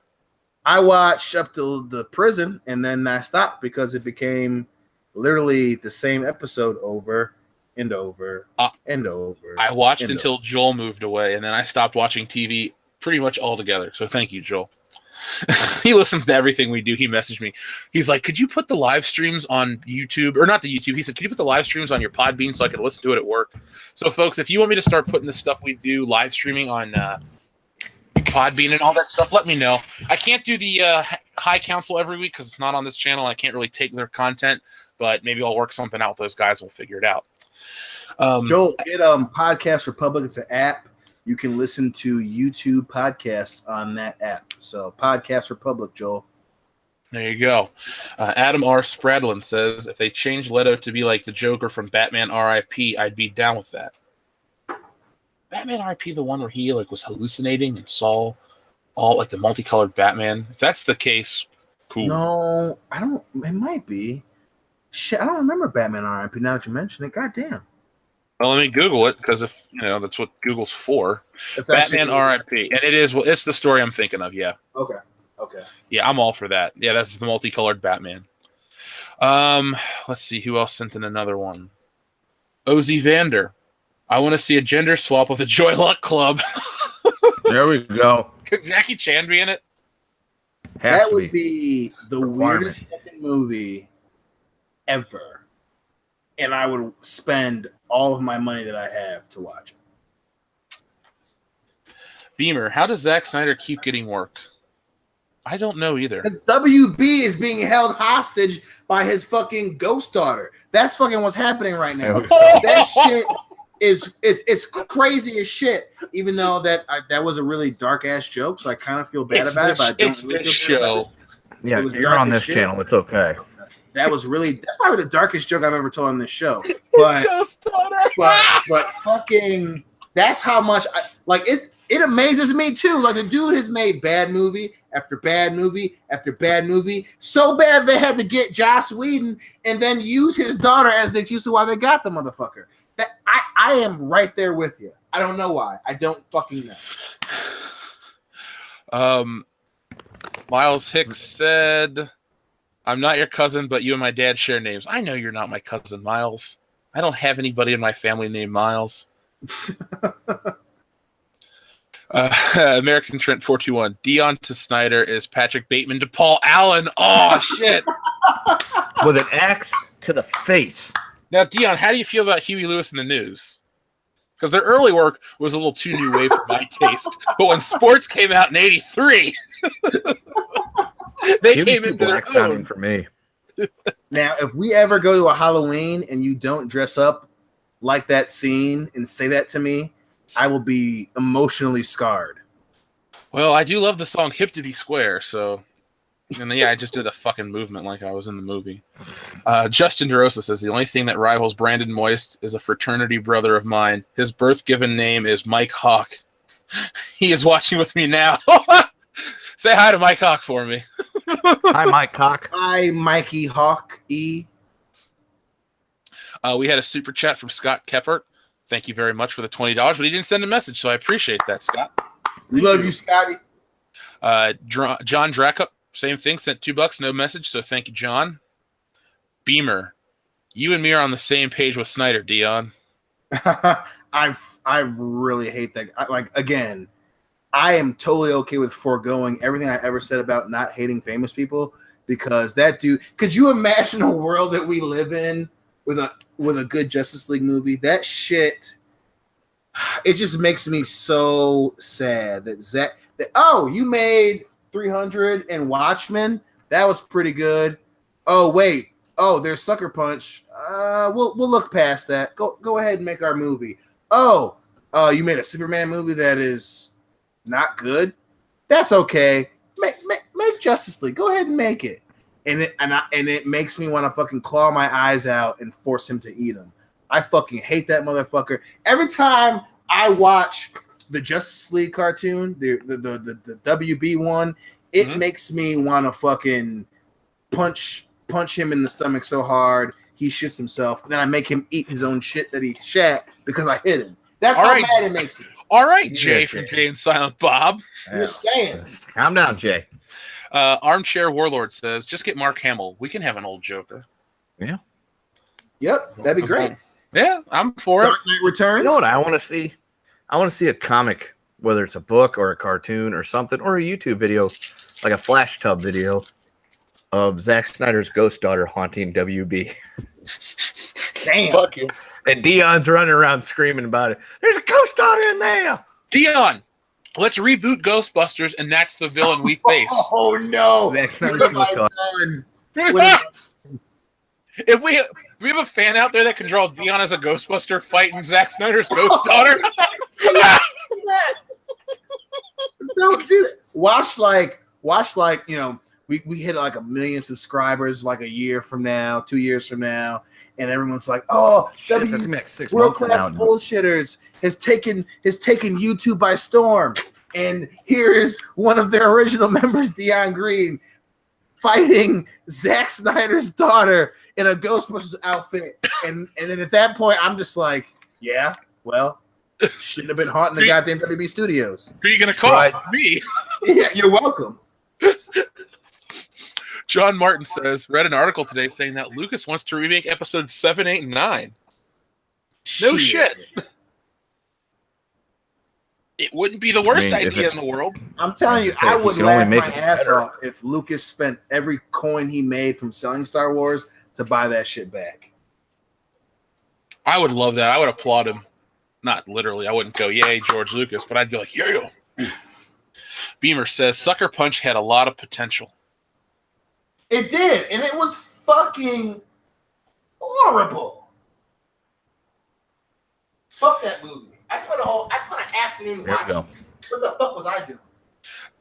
I watched up till the prison, and then I stopped because it became literally the same episode over and over and over. I watched until Joel moved away, and then I stopped watching TV pretty much all together. So thank you, Joel. He listens to everything we do. He messaged me. He's like, could you put the live streams on YouTube? Or not the YouTube. He said, could you put the live streams on your Podbean so I can listen to it at work? So, folks, if you want me to start putting the stuff we do live streaming on Podbean and all that stuff, let me know. I can't do the High Council every week because it's not on this channel. I can't really take their content, but maybe I'll work something out with those guys. We'll figure it out. Joel, get Podcast Republic. It's an app. You can listen to YouTube podcasts on that app. So Podcast Republic, Joel. There you go. Adam R. Spradlin says, if they change Leto to be like the Joker from Batman R.I.P., I'd be down with that. Batman R.I.P., the one where he like was hallucinating and saw all like the multicolored Batman. If that's the case, cool. No, I don't. It might be. Shit, I don't remember Batman R.I.P. Now that you mention it. Goddamn. Well, let me Google it because if that's what Google's for. Batman R.I.P. And it is. Well, it's the story I'm thinking of. Yeah. Okay. Yeah, I'm all for that. Yeah, that's the multicolored Batman. Let's see who else sent in another one. Ozzy Vander. I want to see a gender swap with a Joy Luck Club. There we go. Could Jackie Chan be in it? That would be the weirdest fucking movie ever. And I would spend all of my money that I have to watch it. Beamer, how does Zack Snyder keep getting work? I don't know either. Because WB is being held hostage by his fucking ghost daughter. That's fucking what's happening right now. That shit it's crazy as shit. Even though that was a really dark ass joke, so I kind of feel bad about it. But I don't really feel bad about it. Yeah, you're on this channel. It's okay. That's probably the darkest joke I've ever told on this show. But, ghost daughter. but fucking, that's how much it amazes me too. Like the dude has made bad movie after bad movie after bad movie. So bad they had to get Joss Whedon and then use his daughter as the excuse to why they got the motherfucker. That I am right there with you. I don't know why. I don't fucking know. Miles Hicks said, I'm not your cousin, but you and my dad share names. I know you're not my cousin, Miles. I don't have anybody in my family named Miles. American Trent 421. Dion to Snyder is Patrick Bateman to Paul Allen. Oh, shit. With an axe to the face. Now, Dion, how do you feel about Huey Lewis and the News? Because their early work was a little too new wave for my taste. But when sports came out in 83, they came into their own. For me. Now, if we ever go to a Halloween and you don't dress up like that scene and say that to me, I will be emotionally scarred. Well, I do love the song Hip-to-Be Square, so... And yeah, I just did a fucking movement like I was in the movie. Justin DeRosa says, the only thing that rivals Brandon Moist is a fraternity brother of mine. His birth-given name is Mike Hawk. He is watching with me now. Say hi to Mike Hawk for me. Hi, Mike Hawk. Hi, Mikey Hawk E. We had a super chat from Scott Keppert. Thank you very much for the $20, but he didn't send a message, so I appreciate that, Scott. We love you, Scotty. John Dracup, same thing, sent $2, no message, so thank you, John. Beamer, you and me are on the same page with Snyder, Dion. I really hate that. Again, I am totally okay with foregoing everything I ever said about not hating famous people because that dude. Could you imagine a world that we live in with a good Justice League movie? That shit, it just makes me so sad that you made 300 and Watchmen. That was pretty good. Oh wait. Oh, there's Sucker Punch. We'll look past that. Go ahead and make our movie. Oh, you made a Superman movie that is not good. That's okay. Make Justice League. Go ahead and make it. And it makes me want to fucking claw my eyes out and force him to eat them. I fucking hate that motherfucker. Every time I watch the Justice League cartoon, the WB one, it makes me want to fucking punch him in the stomach so hard he shits himself. Then I make him eat his own shit that he shat because I hit him. That's how mad it makes me. All right, Jay from Jay and Silent Bob. Just saying. Calm down, Jay. Armchair Warlord says, just get Mark Hamill. We can have an old Joker. Yeah. Yep, that'd be great. Yeah, I'm for Dark Knight Returns. You know what I want to see? I want to see a comic whether it's a book or a cartoon or something, or a YouTube video, like a flash tub video of Zack Snyder's ghost daughter haunting WB. Damn. Fuck you. And Dion's running around screaming about it. There's a ghost daughter in there. Dion, let's reboot Ghostbusters, and that's the villain we face. Oh no! Zack Snyder's What have ghost I daughter. done? If we have a fan out there that can draw Dion as a Ghostbuster fighting Zack Snyder's ghost daughter. Don't do that. Watch like we hit like 1 million subscribers like a year from now, 2 years from now, and everyone's like, oh, world class bullshitters has taken YouTube by storm, and here is one of their original members, Dion Green, fighting Zack Snyder's daughter in a Ghostbusters outfit, and then at that point, I'm just like, yeah, well, shouldn't have been haunting the goddamn WB studios. Who are you gonna call? Right. Me. Yeah, you're welcome. John Martin says, read an article today saying that Lucas wants to remake episodes 7, 8, and 9. No shit. It wouldn't be the worst idea in the world. I'm telling you, I would laugh my ass off if Lucas spent every coin he made from selling Star Wars to buy that shit back. I would love that. I would applaud him. Not literally. I wouldn't go, yay, George Lucas, but I'd be like, yeah. Beamer says, Sucker Punch had a lot of potential. It did, and it was fucking horrible. Fuck that movie. I spent an afternoon watching it. What the fuck was I doing?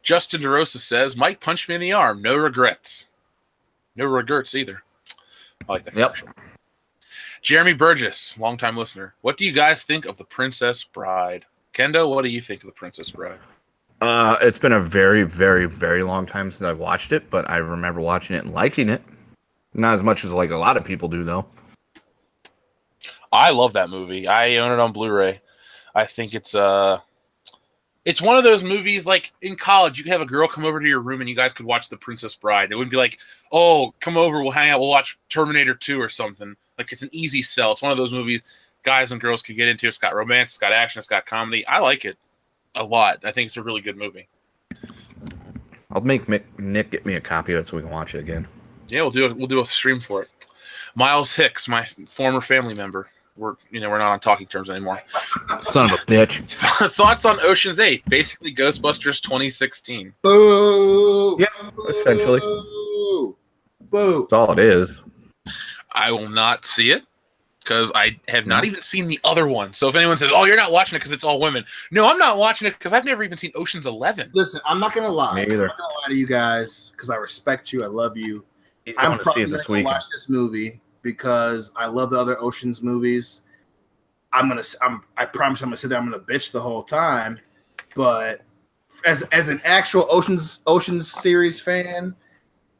Justin DeRosa says, Mike punched me in the arm. No regrets. No regrets either. I like that commercial. Jeremy Burgess, longtime listener. What do you guys think of The Princess Bride? Kendo, what do you think of The Princess Bride? It's been a very, very, very long time since I've watched it, but I remember watching it and liking it. Not as much as like a lot of people do, though. I love that movie. I own it on Blu-ray. I think it's one of those movies like in college, you could have a girl come over to your room and you guys could watch The Princess Bride. It wouldn't be like, oh, come over, we'll hang out, we'll watch Terminator 2 or something. Like it's an easy sell. It's one of those movies guys and girls could get into. It's got romance, it's got action, it's got comedy. I like it a lot. I think it's a really good movie. I'll make Nick get me a copy of it so we can watch it again. Yeah, we'll do a stream for it. Miles Hicks, my former family member. We're not on talking terms anymore. Son of a bitch. Thoughts on Ocean's 8? Basically Ghostbusters 2016. Boo! Yeah, essentially. Boo! That's all it is. I will not see it because I have not even seen the other one. So if anyone says, oh, you're not watching it because it's all women. No, I'm not watching it because I've never even seen Ocean's 11. Listen, I'm not going to lie. Me either. I'm not going to lie to you guys because I respect you. I love you. I'm probably going to watch this movie because I love the other Ocean's movies. I promise I'm going to sit there. I'm going to bitch the whole time. But as an actual Ocean's series fan,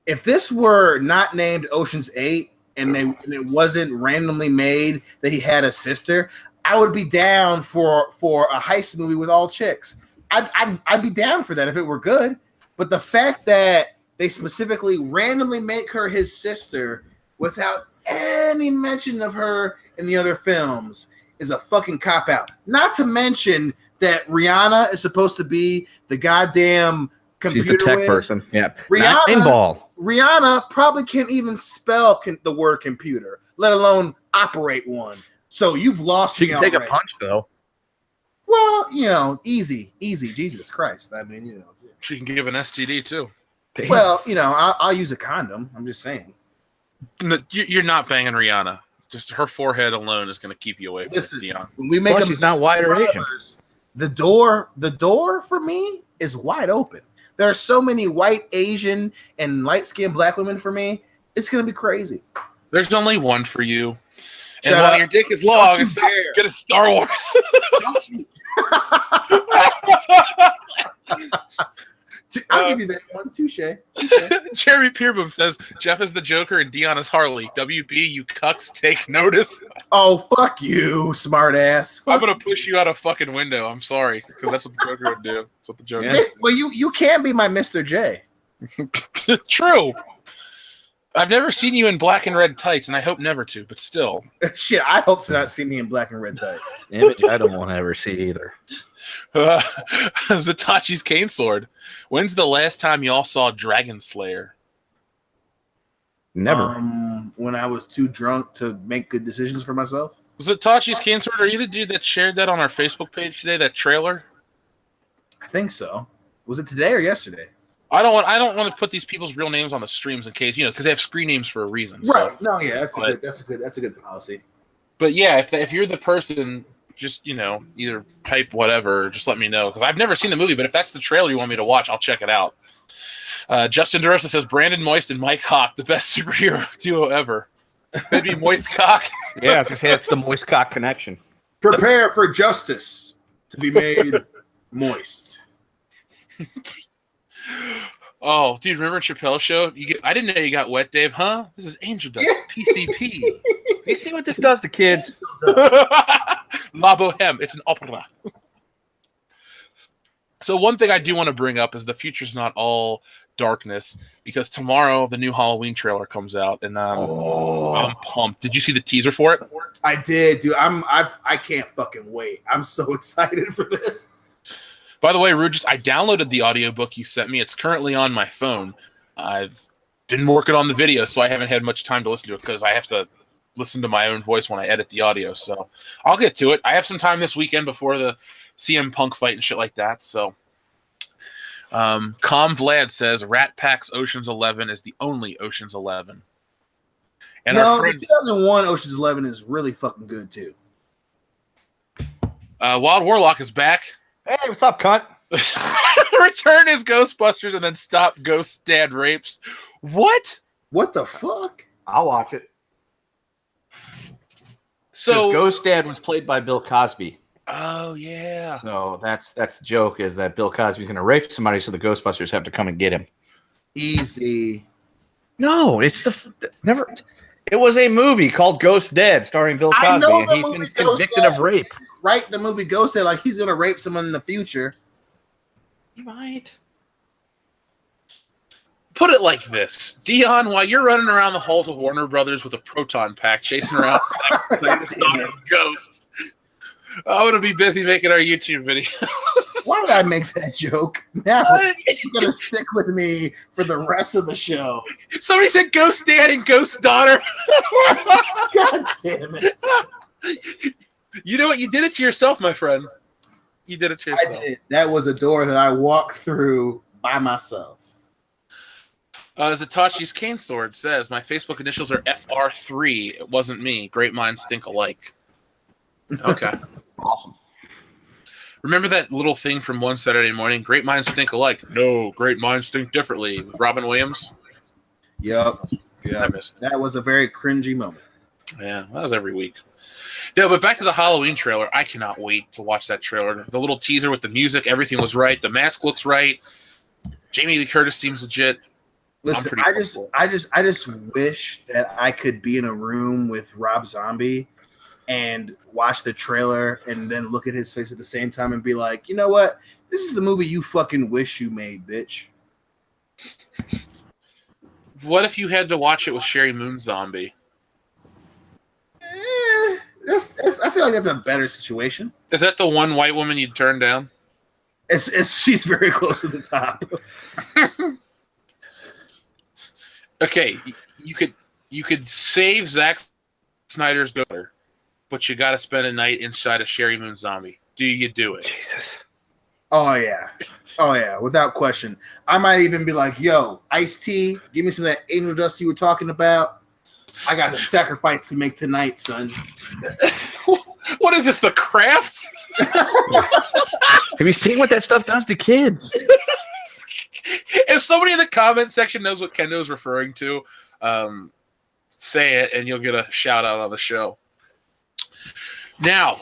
if this were not named Ocean's 8, and it wasn't randomly made that he had a sister, I would be down for a heist movie with all chicks. I'd be down for that if it were good. But the fact that they specifically randomly make her his sister without any mention of her in the other films is a fucking cop-out. Not to mention that Rihanna is supposed to be the goddamn computer She's the tech whiz. person. Yeah. Rihanna probably can't even spell the word computer, let alone operate one. So you've lost me already. She can take a punch, though. Well, easy. Jesus Christ. I mean, She can give an STD, too. Damn. Well, I'll use a condom. I'm just saying. No, you're not banging Rihanna. Just her forehead alone is going to keep you away from Dion. When we make she's not white or Asian. The door for me is wide open. There are so many white, Asian, and light-skinned black women for me. It's going to be crazy. There's only one for you. And while your dick is long, it's get a Star Wars. I'll give you that one. Touche. Jeremy Peerboom says, Jeff is the Joker and Dion is Harley. WB, you cucks, take notice. Oh, fuck you, smart ass. I'm going to push you out a fucking window. I'm sorry, because that's what the Joker would do. That's what the Joker would do. Well, you can be my Mr. J. True. I've never seen you in black and red tights, and I hope never to, but still. Shit, I hope to not see me in black and red tights. Image I don't want to ever see either. Zatachi's cane sword. When's the last time y'all saw Dragon Slayer? Never. When I was too drunk to make good decisions for myself. Zatachi's cane sword. Are you the dude that shared that on our Facebook page today? That trailer? I think so. Was it today or yesterday? I don't want to put these people's real names on the streams in case because they have screen names for a reason. Right. So. No. Yeah. That's a good policy. But yeah, if you're the person, just either type whatever, or just let me know because I've never seen the movie. But if that's the trailer you want me to watch, I'll check it out. Justin DeRosa says Brandon Moist and Mike Hawk, the best superhero duo ever. Maybe Moist Cock. Yeah, it's the Moist Cock connection. Prepare for justice to be made moist. Oh, dude, remember Chappelle's show? I didn't know you got wet, Dave, huh? This is angel dust, PCP. You see what this does to kids? La Boheme. It's an opera. So one thing I do want to bring up is the future's not all darkness because tomorrow the new Halloween trailer comes out and I'm pumped. Did you see the teaser for it? I did, dude. I can't fucking wait. I'm so excited for this. By the way, Rude, I downloaded the audiobook you sent me. It's currently on my phone. I've been working on the video, so I haven't had much time to listen to it because I have to listen to my own voice when I edit the audio. So I'll get to it. I have some time this weekend before the CM Punk fight and shit like that. So, Calm Vlad says Rat Pack's Ocean's 11 is the only Ocean's 11. And no, our friend, the 2001 Ocean's 11 is really fucking good too. Wild Warlock is back. Hey, what's up, cunt? Return as Ghostbusters and then stop Ghost Dad rapes. What? What the fuck? I'll watch it. So Ghost Dad was played by Bill Cosby. Oh yeah. So that's the joke is that Bill Cosby's going to rape somebody, so the Ghostbusters have to come and get him. Easy. No, it's never. It was a movie called Ghost Dad starring Bill Cosby, I know and the he's movie been Ghost convicted Dad. of rape. Right, the movie Ghost Dad, like he's gonna rape someone in the future. He might. Put it like this, Dion, while you're running around the halls of Warner Brothers with a proton pack chasing around a ghost, I'm going to be busy making our YouTube videos. Why did I make that joke? Now you're going to stick with me for the rest of the show. Somebody said Ghost Dad and Ghost Daughter. God damn it. You know what? You did it to yourself, my friend. You did it to yourself. I did. That was a door that I walked through by myself. Zatachi's cane sword says, my Facebook initials are FR3. It wasn't me. Great minds think alike. Okay. Awesome. Remember that little thing from One Saturday Morning? Great minds think alike. No, great minds think differently. With Robin Williams? Yep. Yeah. I miss it. That was a very cringy moment. Yeah, that was every week. Yeah, but back to the Halloween trailer. I cannot wait to watch that trailer. The little teaser with the music, everything was right. The mask looks right. Jamie Lee Curtis seems legit. Listen, I just wish that I could be in a room with Rob Zombie and watch the trailer and then look at his face at the same time and be like, you know what? This is the movie you fucking wish you made, bitch. What if you had to watch it with Sherry Moon Zombie? I feel like that's a better situation. Is that the one white woman you'd turn down? She's very close to the top. Okay, you could save Zack Snyder's daughter, but you got to spend a night inside a Sherry Moon Zombie. Do you do it? Jesus. Oh yeah, without question. I might even be like, "Yo, Ice-T, give me some of that angel dust you were talking about. I got a sacrifice to make tonight, son." What is this, The Craft? Have you seen what that stuff does to kids? If somebody in the comment section knows what Kendo is referring to, say it, and you'll get a shout out on the show. Now,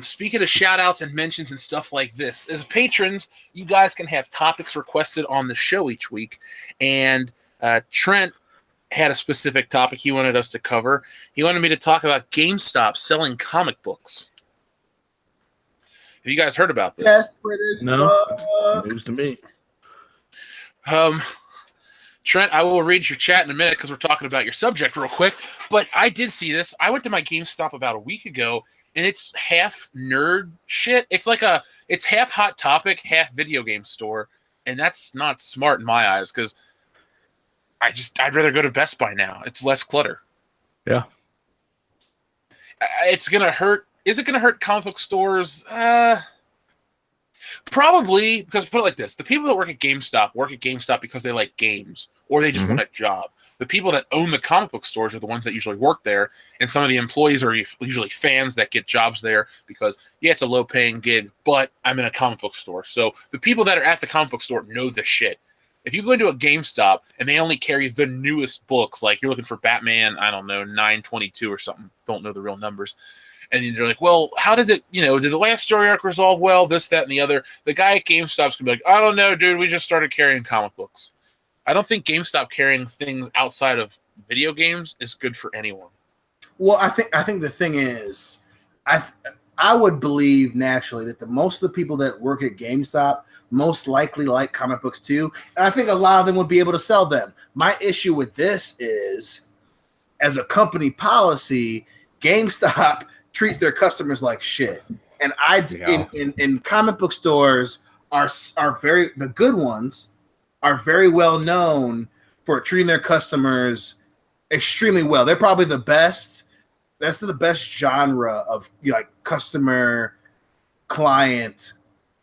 speaking of shout outs and mentions and stuff like this, as patrons, you guys can have topics requested on the show each week. And Trent had a specific topic he wanted us to cover. He wanted me to talk about GameStop selling comic books. Have you guys heard about this? Desperate as No, news to me. Trent, I will read your chat in a minute because we're talking about your subject real quick. But I did see this. I went to my GameStop about a week ago, and it's half nerd shit. It's half Hot Topic, half video game store, and that's not smart in my eyes because I'd rather go to Best Buy now. It's less clutter. Yeah. It's gonna hurt. Is it gonna hurt comic book stores? Probably, because put it like this: the people that work at GameStop because they like games or they just want a job. The people that own the comic book stores are the ones that usually work there, and some of the employees are usually fans that get jobs there because, yeah, it's a low-paying gig, but I'm in a comic book store. So the people that are at the comic book store know the shit. If you go into a GameStop and they only carry the newest books, like you're looking for Batman, I don't know, 922 or something, don't know the real numbers, and you're like, well, how did it, did the last story arc resolve well, this, that, and the other? The guy at GameStop's going to be like, I don't know, dude, we just started carrying comic books. I don't think GameStop carrying things outside of video games is good for anyone. Well, I think the thing is, I would believe naturally that most of the people that work at GameStop most likely like comic books too, and I think a lot of them would be able to sell them. My issue with this is, as a company policy, GameStop treats their customers like shit, and in comic book stores are very, the good ones are very well known for treating their customers extremely well. They're probably the best. That's the best genre of customer client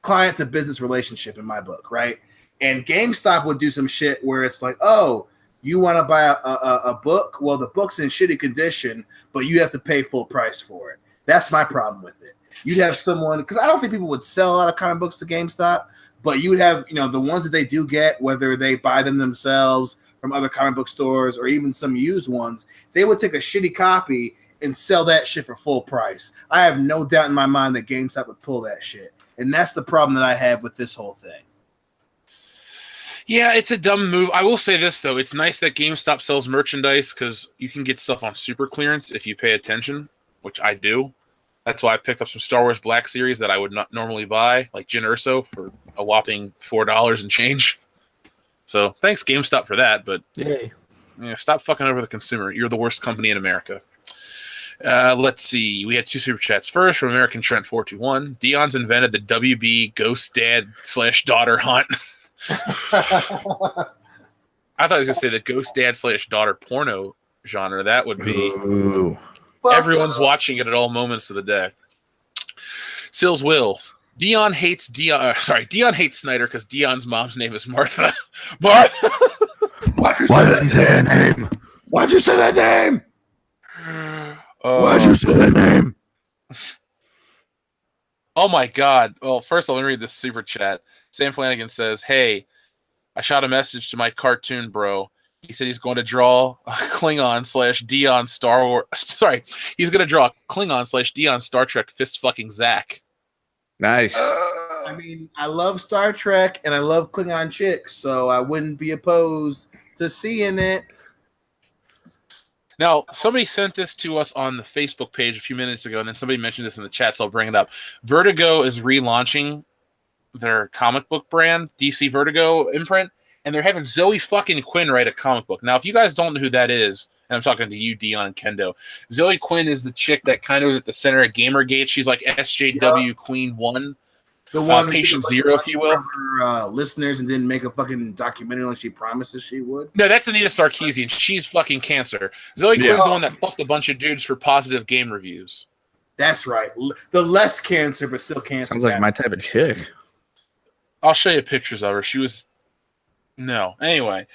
to business relationship in my book, right? And GameStop would do some shit where it's like, oh, you want to buy a book? Well, the book's in shitty condition, but you have to pay full price for it. That's my problem with it. You'd have someone, because I don't think people would sell a lot of comic books to GameStop, but you would have, the ones that they do get, whether they buy them themselves from other comic book stores or even some used ones, they would take a shitty copy and sell that shit for full price. I have no doubt in my mind that GameStop would pull that shit. And that's the problem that I have with this whole thing. Yeah, it's a dumb move. I will say this, though. It's nice that GameStop sells merchandise because you can get stuff on super clearance if you pay attention, which I do. That's why I picked up some Star Wars Black Series that I would not normally buy, like Jyn Erso, for a whopping $4 and change. So thanks, GameStop, for that. But yay. Yeah, stop fucking over the consumer. You're the worst company in America. Let's see. We had 2 super chats. First, from American Trent 421. Dion's invented the WB ghost dad / daughter hunt. I thought he was going to say the ghost dad / daughter porno genre. That would be... Ooh. Everyone's watching it at all moments of the day. Sills Wills. Dion hates Snyder because Dion's mom's name is Martha. Martha! Why'd you say that name? Why'd you say that name? Why'd you say that name? Oh my God. Well, first let me read this super chat. Sam Flanagan says, hey, I shot a message to my cartoon bro. He said he's going to draw Klingon / Dion Star Wars. Sorry, he's going to draw Klingon / Dion Star Trek fist fucking Zach. Nice. I mean, I love Star Trek and I love Klingon chicks, so I wouldn't be opposed to seeing it. Now, somebody sent this to us on the Facebook page a few minutes ago, and then somebody mentioned this in the chat, so I'll bring it up. Vertigo is relaunching their comic book brand, DC Vertigo imprint, and they're having Zoe fucking Quinn write a comic book. Now, if you guys don't know who that is, and I'm talking to you, Dion and Kendo, Zoe Quinn is the chick that kind of was at the center of Gamergate. She's like SJW Queen 1. The one Patient Zero, if you will. Her listeners and didn't make a fucking documentary like she promises she would. No, that's Anita Sarkeesian. She's fucking cancer. Zoe Quinn's the one that fucked a bunch of dudes for positive game reviews. That's right. The less cancer, but still cancer. Sounds like my type of chick. I'll show you pictures of her. She was... No. Anyway.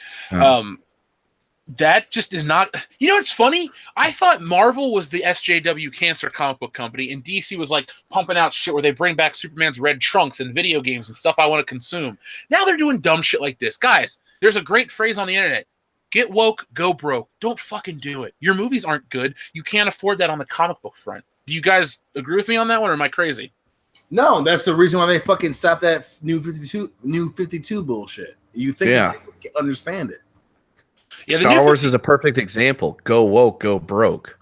That just is not... You know what's funny? I thought Marvel was the SJW cancer comic book company, and DC was like pumping out shit where they bring back Superman's red trunks and video games and stuff I want to consume. Now they're doing dumb shit like this. Guys, there's a great phrase on the internet. Get woke, go broke. Don't fucking do it. Your movies aren't good. You can't afford that on the comic book front. Do you guys agree with me on that one, or am I crazy? No, that's the reason why they fucking stopped that new 52 bullshit. You think they would understand it. Yeah, Star Wars is a perfect example. Go woke, go broke.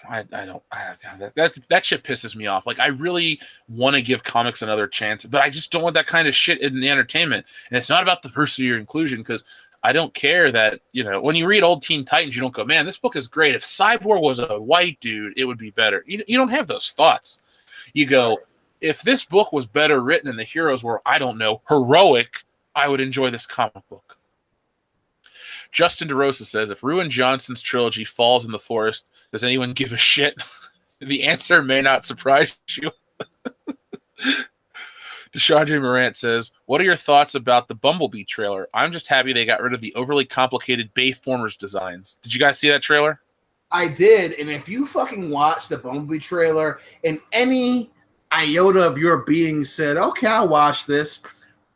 That shit pisses me off. Like, I really want to give comics another chance, but I just don't want that kind of shit in the entertainment. And it's not about diversity or inclusion, because I don't care that, when you read old Teen Titans, you don't go, man, this book is great. If Cyborg was a white dude, it would be better. You don't have those thoughts. You go, right. If this book was better written and the heroes were, I don't know, heroic, I would enjoy this comic book. Justin DeRosa says, if Ruin Johnson's trilogy falls in the forest, does anyone give a shit? The answer may not surprise you. Deshaundre Morant says, what are your thoughts about the Bumblebee trailer? I'm just happy they got rid of the overly complicated Bayformers designs. Did you guys see that trailer? I did, and if you fucking watch the Bumblebee trailer and any iota of your being said, okay, I'll watch this,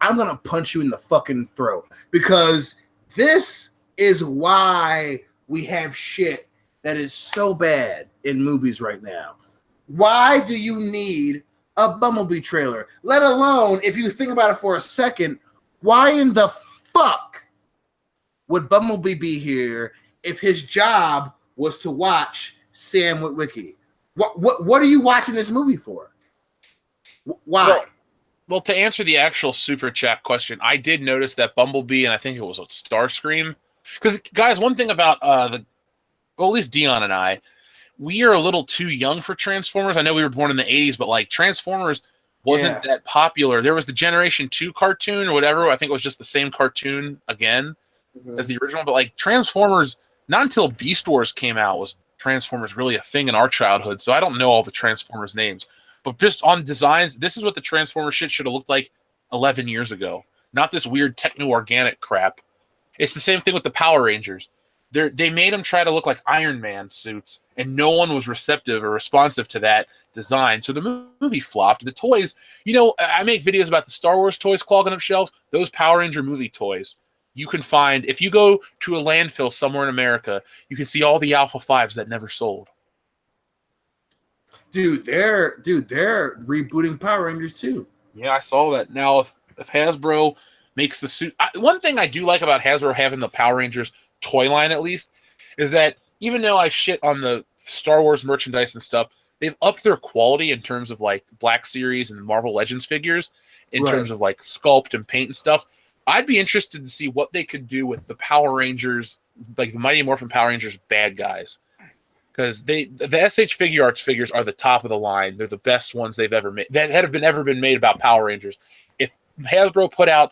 I'm going to punch you in the fucking throat. Because this is why we have shit that is so bad in movies right now. Why do you need a Bumblebee trailer? Let alone, if you think about it for a second, why in the fuck would Bumblebee be here if his job was to watch Sam Witwicky? What are you watching this movie for? Why? Well, to answer the actual super chat question, I did notice that Bumblebee, and I think it was Starscream. Because, guys, one thing about at least Dion and I, we are a little too young for Transformers. I know we were born in the 80s, but like Transformers wasn't that popular. There was the Generation 2 cartoon or whatever. I think it was just the same cartoon again as the original. But like Transformers, not until Beast Wars came out was Transformers really a thing in our childhood. So I don't know all the Transformers names. But just on designs, this is what the Transformers shit should have looked like 11 years ago. Not this weird techno-organic crap. It's the same thing with the Power Rangers. They made them try to look like Iron Man suits, and no one was receptive or responsive to that design. So the movie flopped. The toys, I make videos about the Star Wars toys clogging up shelves. Those Power Ranger movie toys, you can find, if you go to a landfill somewhere in America, you can see all the Alpha 5s that never sold. Dude, they're rebooting Power Rangers too. Yeah, I saw that. Now, if Hasbro makes the suit, one thing I do like about Hasbro having the Power Rangers toy line, at least, is that even though I shit on the Star Wars merchandise and stuff, they've upped their quality in terms of like Black Series and Marvel Legends figures, in terms of like sculpt and paint and stuff. I'd be interested to see what they could do with the Power Rangers, like the Mighty Morphin Power Rangers bad guys. Because the SH Figure Arts figures are the top of the line. They're the best ones they've ever made, that have ever been made about Power Rangers. If Hasbro put out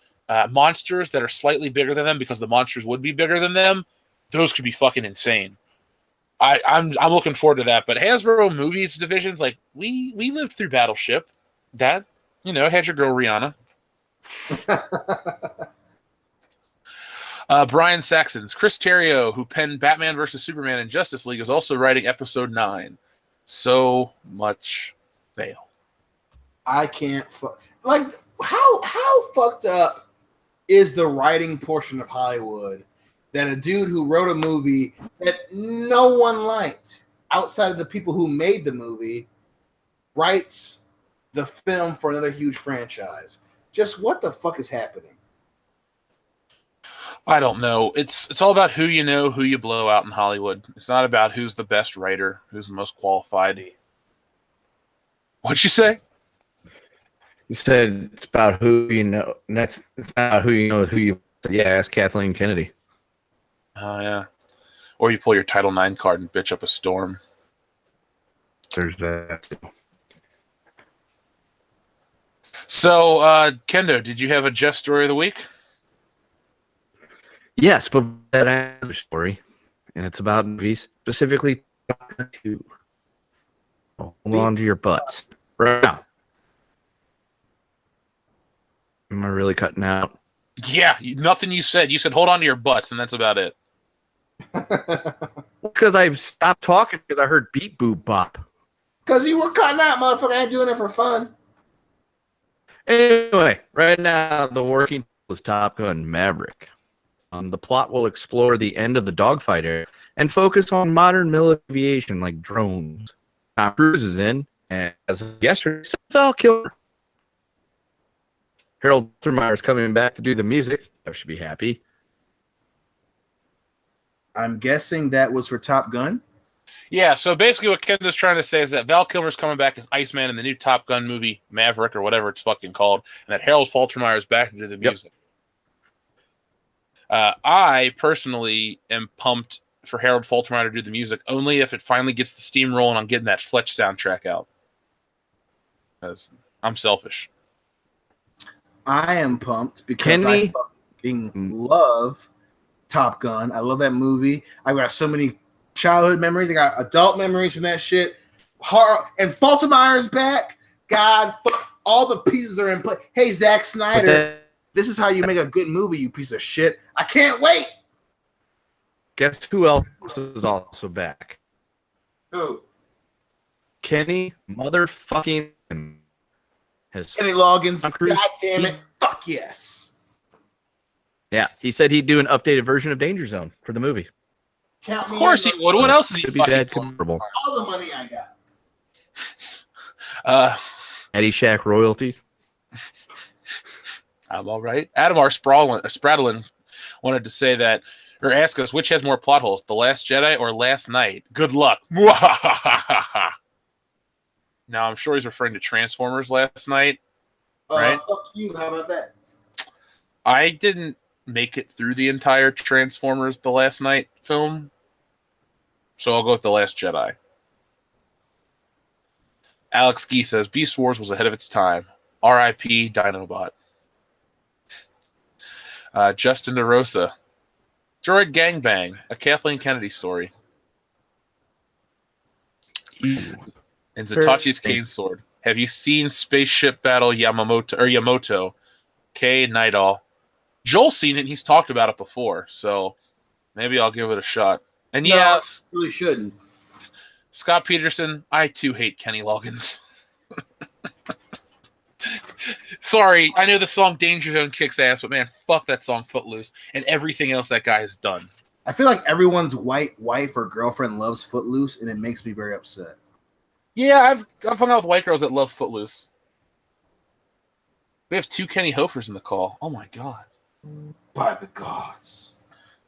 monsters that are slightly bigger than them, because the monsters would be bigger than them, those could be fucking insane. I'm looking forward to that. But Hasbro movies divisions, like we lived through Battleship. That, had your girl Rihanna. Brian Saxons, Chris Terrio, who penned Batman vs. Superman and Justice League, is also writing episode 9. So much fail. I can't how fucked up is the writing portion of Hollywood that a dude who wrote a movie that no one liked outside of the people who made the movie writes the film for another huge franchise? Just what the fuck is happening? I don't know. It's all about who you know, who you blow out in Hollywood. It's not about who's the best writer, who's the most qualified. What'd you say? You said it's about who you know. It's about who you know, who you. Yeah, ask Kathleen Kennedy. Oh, yeah. Or you pull your Title IX card and bitch up a storm. There's that. So, Kendo, did you have a Jeff story of the week? Yes, but that other story, and it's about movies, specifically 2. Hold on to your butts. Right now. Am I really cutting out? Yeah, nothing you said. You said hold on to your butts, and that's about it. Because I stopped talking because I heard beep boop bop. Because you were cutting out, motherfucker. I ain't doing it for fun. Anyway, right now the working title is Top Gun Maverick. The plot will explore the end of the dogfight era and focus on modern military aviation like drones. Tom Cruise is in, and as of yesterday, Val Kilmer. Harold Faltermeyer is coming back to do the music. I should be happy. I'm guessing that was for Top Gun? Yeah, so basically what Kendo's trying to say is that Val Kilmer's coming back as Iceman in the new Top Gun movie, Maverick, or whatever it's fucking called, and that Harold Faltermeyer is back to do the music. I personally am pumped for Harold Faltermeyer to do the music, only if it finally gets the steam rolling on getting that Fletch soundtrack out. Because I'm selfish. I am pumped because I fucking love Top Gun. I love that movie. I've got so many childhood memories. I got adult memories from that shit. And Faltermeyer's back. God, fuck, all the pieces are in play. Hey, Zack Snyder, this is how you make a good movie, you piece of shit. I can't wait. Guess who else is also back? Who? Kenny motherfucking has Kenny Loggins. God damn it. Fuck yes. Yeah, he said he'd do an updated version of Danger Zone for the movie. Of course he would. What else is he fucking doing? All the money I got. Caddyshack royalties. I'm all right. Adam R. Spradlin wanted to say that, or ask us, which has more plot holes, The Last Jedi or Last Night? Good luck. Now, I'm sure he's referring to Transformers Last Night, right? Fuck you. How about that? I didn't make it through the entire Transformers The Last Night film, so I'll go with The Last Jedi. Alex Gee says, Beast Wars was ahead of its time. R.I.P. Dinobot. Justin DeRosa. Droid Gangbang, a Kathleen Kennedy story. And Zatachi's Cane Sword. Have you seen Spaceship Battle Yamoto? K. Nightall. Joel's seen it and he's talked about it before, so maybe I'll give it a shot. And no, yeah, I really shouldn't. Scott Peterson, I too hate Kenny Loggins. Sorry, I know the song Danger Zone kicks ass, but man, fuck that song Footloose and everything else that guy has done. I feel like everyone's white wife or girlfriend loves Footloose, and it makes me very upset. Yeah, I've hung out with white girls that love Footloose. We have 2 Kenny Hofers in the call. Oh my god. By the gods.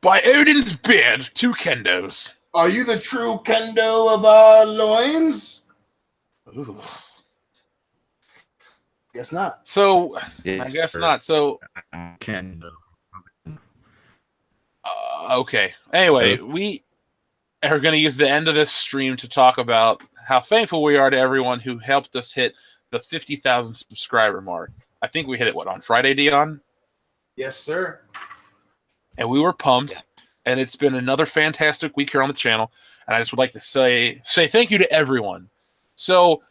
By Odin's beard, 2 Kendos. Are you the true Kendo of our loins? Ooh. Guess not. So, I guess not. So, Kendo. Okay. Anyway, we are going to use the end of this stream to talk about how thankful we are to everyone who helped us hit the 50,000 subscriber mark. I think we hit it, on Friday, Dion? Yes, sir. And we were pumped, and it's been another fantastic week here on the channel, and I just would like to say thank you to everyone. So,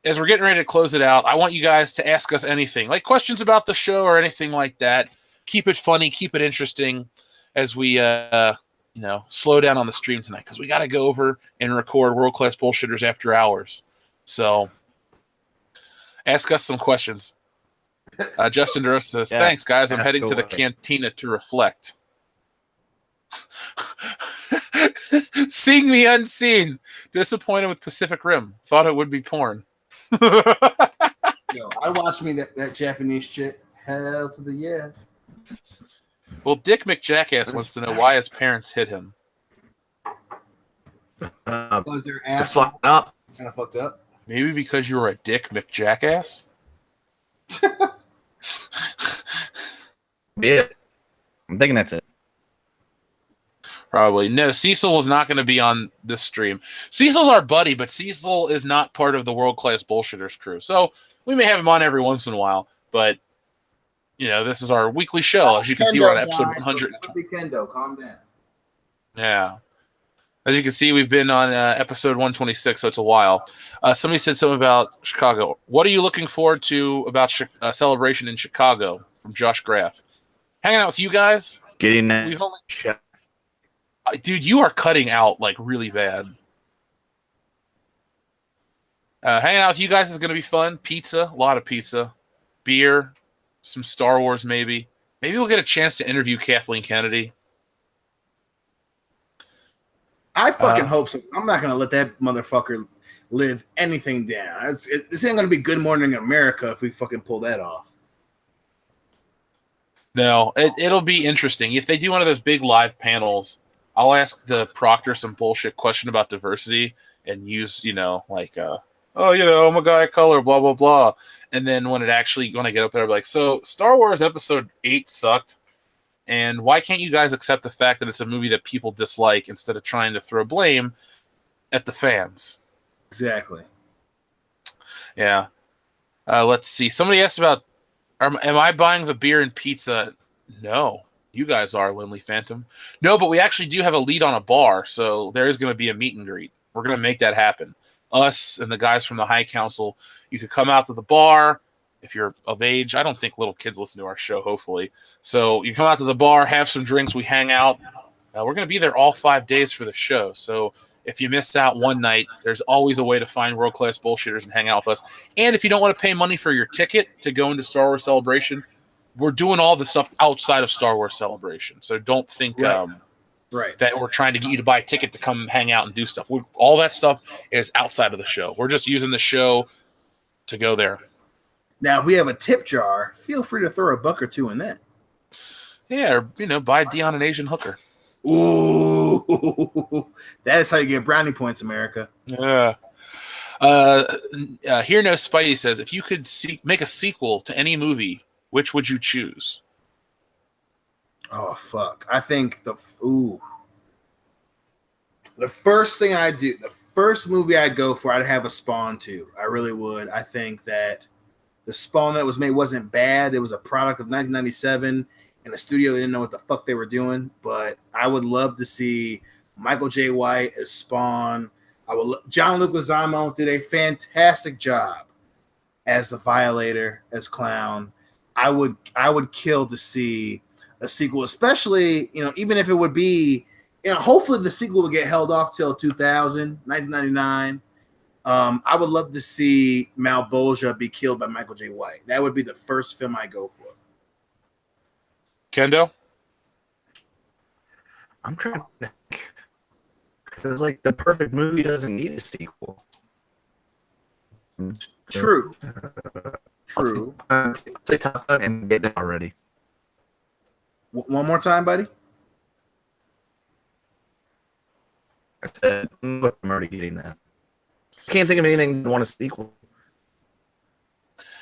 as we're getting ready to close it out, I want you guys to ask us anything, like questions about the show or anything like that. Keep it funny, keep it interesting as we slow down on the stream tonight, because we got to go over and record World Class Bullshitters After Hours. So ask us some questions. Justin DeRosa says, thanks, guys. I'm heading to the cantina to reflect. Seeing the unseen. Disappointed with Pacific Rim. Thought it would be porn. Yo, I watched me that Japanese chick. Hell to the yeah. Well, Dick McJackass wants to know why his parents hit him. Was their ass fucked up? Kind of fucked up. Maybe because you were a Dick McJackass? Yeah. I'm thinking that's it. Probably. No, Cecil was not going to be on this stream. Cecil's our buddy, but Cecil is not part of the World Class Bullshitters crew. So we may have him on every once in a while, but this is our weekly show. As you can see, we're on episode 100. Kendo, calm down. Yeah. As you can see, we've been on episode 126, so it's a while. Somebody said something about Chicago. What are you looking forward to about Celebration in Chicago? From Josh Graff. Hanging out with you guys. Getting that. Dude, you are cutting out like really bad. Hanging out with you guys is going to be fun. Pizza, a lot of pizza. Beer, some Star Wars maybe. Maybe we'll get a chance to interview Kathleen Kennedy. I fucking hope so. I'm not going to let that motherfucker live anything down. This ain't going to be Good Morning America if we fucking pull that off. No, it'll be interesting. If they do one of those big live panels, I'll ask the proctor some bullshit question about diversity and use, I'm a guy of color, blah, blah, blah. And then when I get up there, I'll be like, so Star Wars Episode 8 sucked. And why can't you guys accept the fact that it's a movie that people dislike instead of trying to throw blame at the fans? Exactly. Yeah. Let's see. Somebody asked about, am I buying the beer and pizza? No. You guys are, Lindley Phantom. No, but we actually do have a lead on a bar, so there is going to be a meet and greet. We're going to make that happen. Us and the guys from the High Council, you could come out to the bar if you're of age. I don't think little kids listen to our show, hopefully. So you come out to the bar, have some drinks, we hang out. We're going to be there all 5 days for the show. So if you missed out one night, there's always a way to find world-class bullshitters and hang out with us. And if you don't want to pay money for your ticket to go into Star Wars Celebration, we're doing all the stuff outside of Star Wars Celebration. So don't think that we're trying to get you to buy a ticket to come hang out and do stuff. All that stuff is outside of the show. We're just using the show to go there. Now, if we have a tip jar, feel free to throw a buck or two in that. Yeah, or, buy Dion an Asian hooker. Ooh, that is how you get brownie points, America. Yeah. Here No Spidey says, if you could make a sequel to any movie, which would you choose? Oh, fuck. I think the first thing I do, the first movie I'd go for, I'd have a Spawn 2. I really would. I think that the Spawn that was made wasn't bad. It was a product of 1997 in a studio. They didn't know what the fuck they were doing, but I would love to see Michael J. White as Spawn. John Luke Leguizamo did a fantastic job as the Violator, as Clown. I would kill to see a sequel, especially, even if it would be, hopefully the sequel will get held off till 1999. I would love to see Malbolgia be killed by Michael J. White. That would be the first film I go for. Kendo? I'm trying to think. Because, the perfect movie doesn't need a sequel. True. True. I'll say Top Gun and get it already. One more time, buddy. I said, I'm already getting that. Can't think of anything to want a sequel.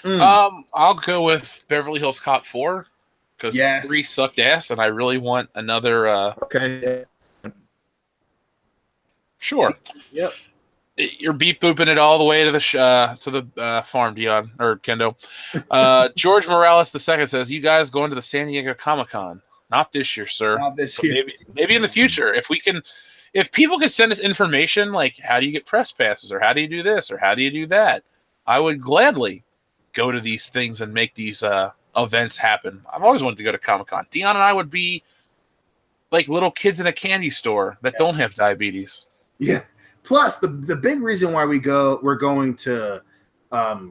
I'll go with Beverly Hills Cop 4 because 3 sucked ass, and I really want another. Okay. Sure. Yep. You're beep booping it all the way to the farm, Dion or Kendo. George Morales II says, "You guys going to the San Diego Comic-Con? Not this year, sir. Not this year. Maybe in the future. If people could send us information like how do you get press passes or how do you do this or how do you do that, I would gladly go to these things and make these events happen. I've always wanted to go to Comic-Con. Dion and I would be like little kids in a candy store that don't have diabetes. Yeah. Plus, the big reason why we're going to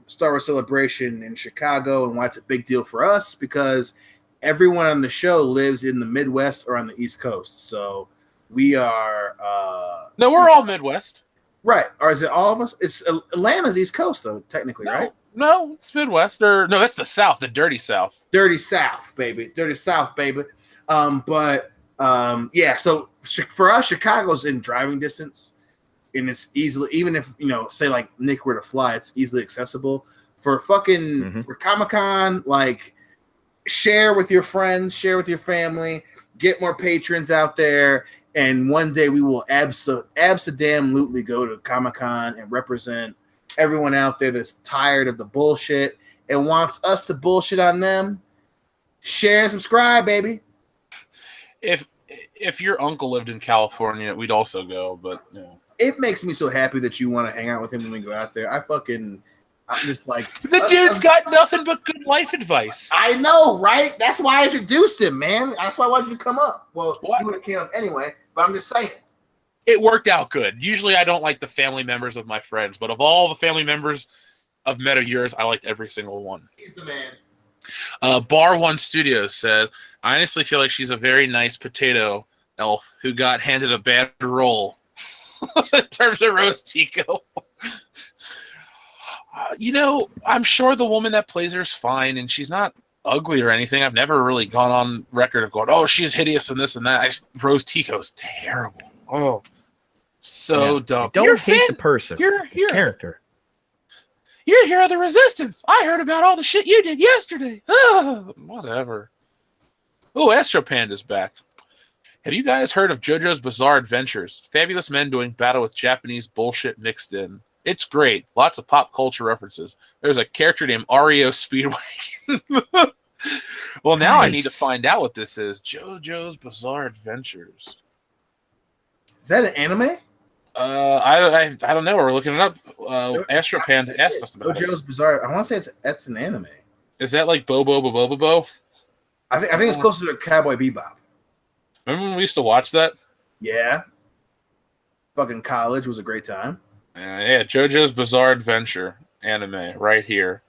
Star Wars Celebration in Chicago and why it's a big deal for us because everyone on the show lives in the Midwest or on the East Coast. So we are. No, we're all Midwest. Right. Or is it all of us? It's Atlanta's East Coast, though, technically, right? No, it's Midwest. No, that's the South, the dirty South. Dirty South, baby. Dirty South, baby. Yeah, so for us, Chicago's in driving distance. And it's easily, even if, say like Nick were to fly, it's easily accessible. For for Comic-Con, share with your friends, share with your family, get more patrons out there. And one day we will absolutely go to Comic-Con and represent everyone out there that's tired of the bullshit and wants us to bullshit on them. Share and subscribe, baby. If your uncle lived in California, we'd also go, but It makes me so happy that you want to hang out with him when we go out there. I'm just like the dude's got nothing but good life advice. I know, right? That's why I introduced him, man. That's why I wanted you to come up. Well, you would have come anyway, but I'm just saying. It worked out good. Usually I don't like the family members of my friends, but of all the family members I've met of yours, I liked every single one. He's the man. Bar One Studios said, I honestly feel like she's a very nice potato elf who got handed a bad role in terms of roast Tico. I'm sure the woman that plays her is fine, and she's not ugly or anything. I've never really gone on record of going, oh, she's hideous and this and that. Roast Tico's terrible. Oh, so dumb. Don't hate the person. You're here. Character. You're here of the Resistance. I heard about all the shit you did yesterday. Oh, whatever. Oh, Astro Panda's back. Have you guys heard of JoJo's Bizarre Adventures? Fabulous men doing battle with Japanese bullshit mixed in. It's great. Lots of pop culture references. There's a character named Ario Speedwagon. Well, now I need to find out what this is. JoJo's Bizarre Adventures. Is that an anime? I don't know. We're looking it up. Astro Panda asked us about JoJo's Bizarre. I want to say it's an anime. Is that like Bo? I think it's closer to Cowboy Bebop. Remember when we used to watch that? Yeah. Fucking college was a great time. Yeah, JoJo's Bizarre Adventure anime right here.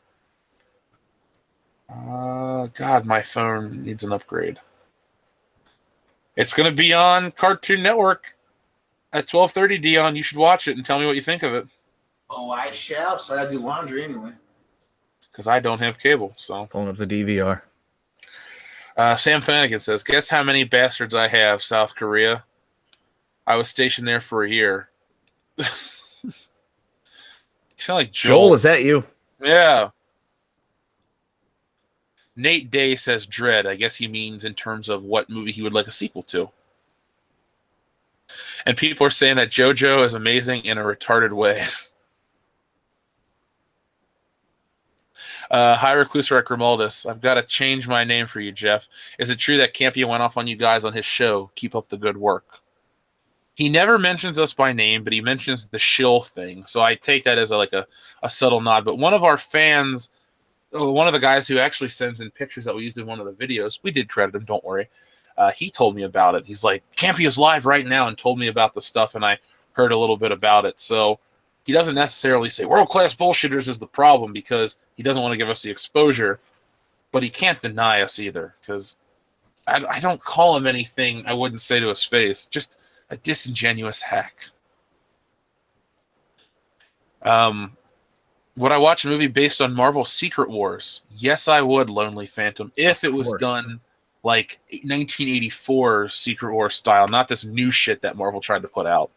God, my phone needs an upgrade. It's going to be on Cartoon Network at 12:30, Dion. You should watch it and tell me what you think of it. Oh, I shall. So I do laundry anyway. Because I don't have cable, so. Pulling up the DVR. Sam Flanagan says, guess how many bastards I have, South Korea? I was stationed there for a year. You sound like Joel. Joel, is that you? Yeah. Nate Day says Dread. I guess he means in terms of what movie he would like a sequel to. And people are saying that JoJo is amazing in a retarded way. Hi, Recluser at Grimaldus. I've got to change my name for you, Jeff. Is it true that Campia went off on you guys on his show? Keep up the good work. He never mentions us by name, but he mentions the shill thing. So I take that as a subtle nod. But one of our fans, one of the guys who actually sends in pictures that we used in one of the videos, we did credit him, don't worry. He told me about it. He's like, Campia's live right now, and told me about the stuff, and I heard a little bit about it. So he doesn't necessarily say world-class bullshitters is the problem because he doesn't want to give us the exposure, but he can't deny us either because I don't call him anything I wouldn't say to his face. Just a disingenuous hack. Would I watch a movie based on Marvel's Secret Wars? Yes, I would, Lonely Phantom, if it was done like 1984 Secret Wars style, not this new shit that Marvel tried to put out.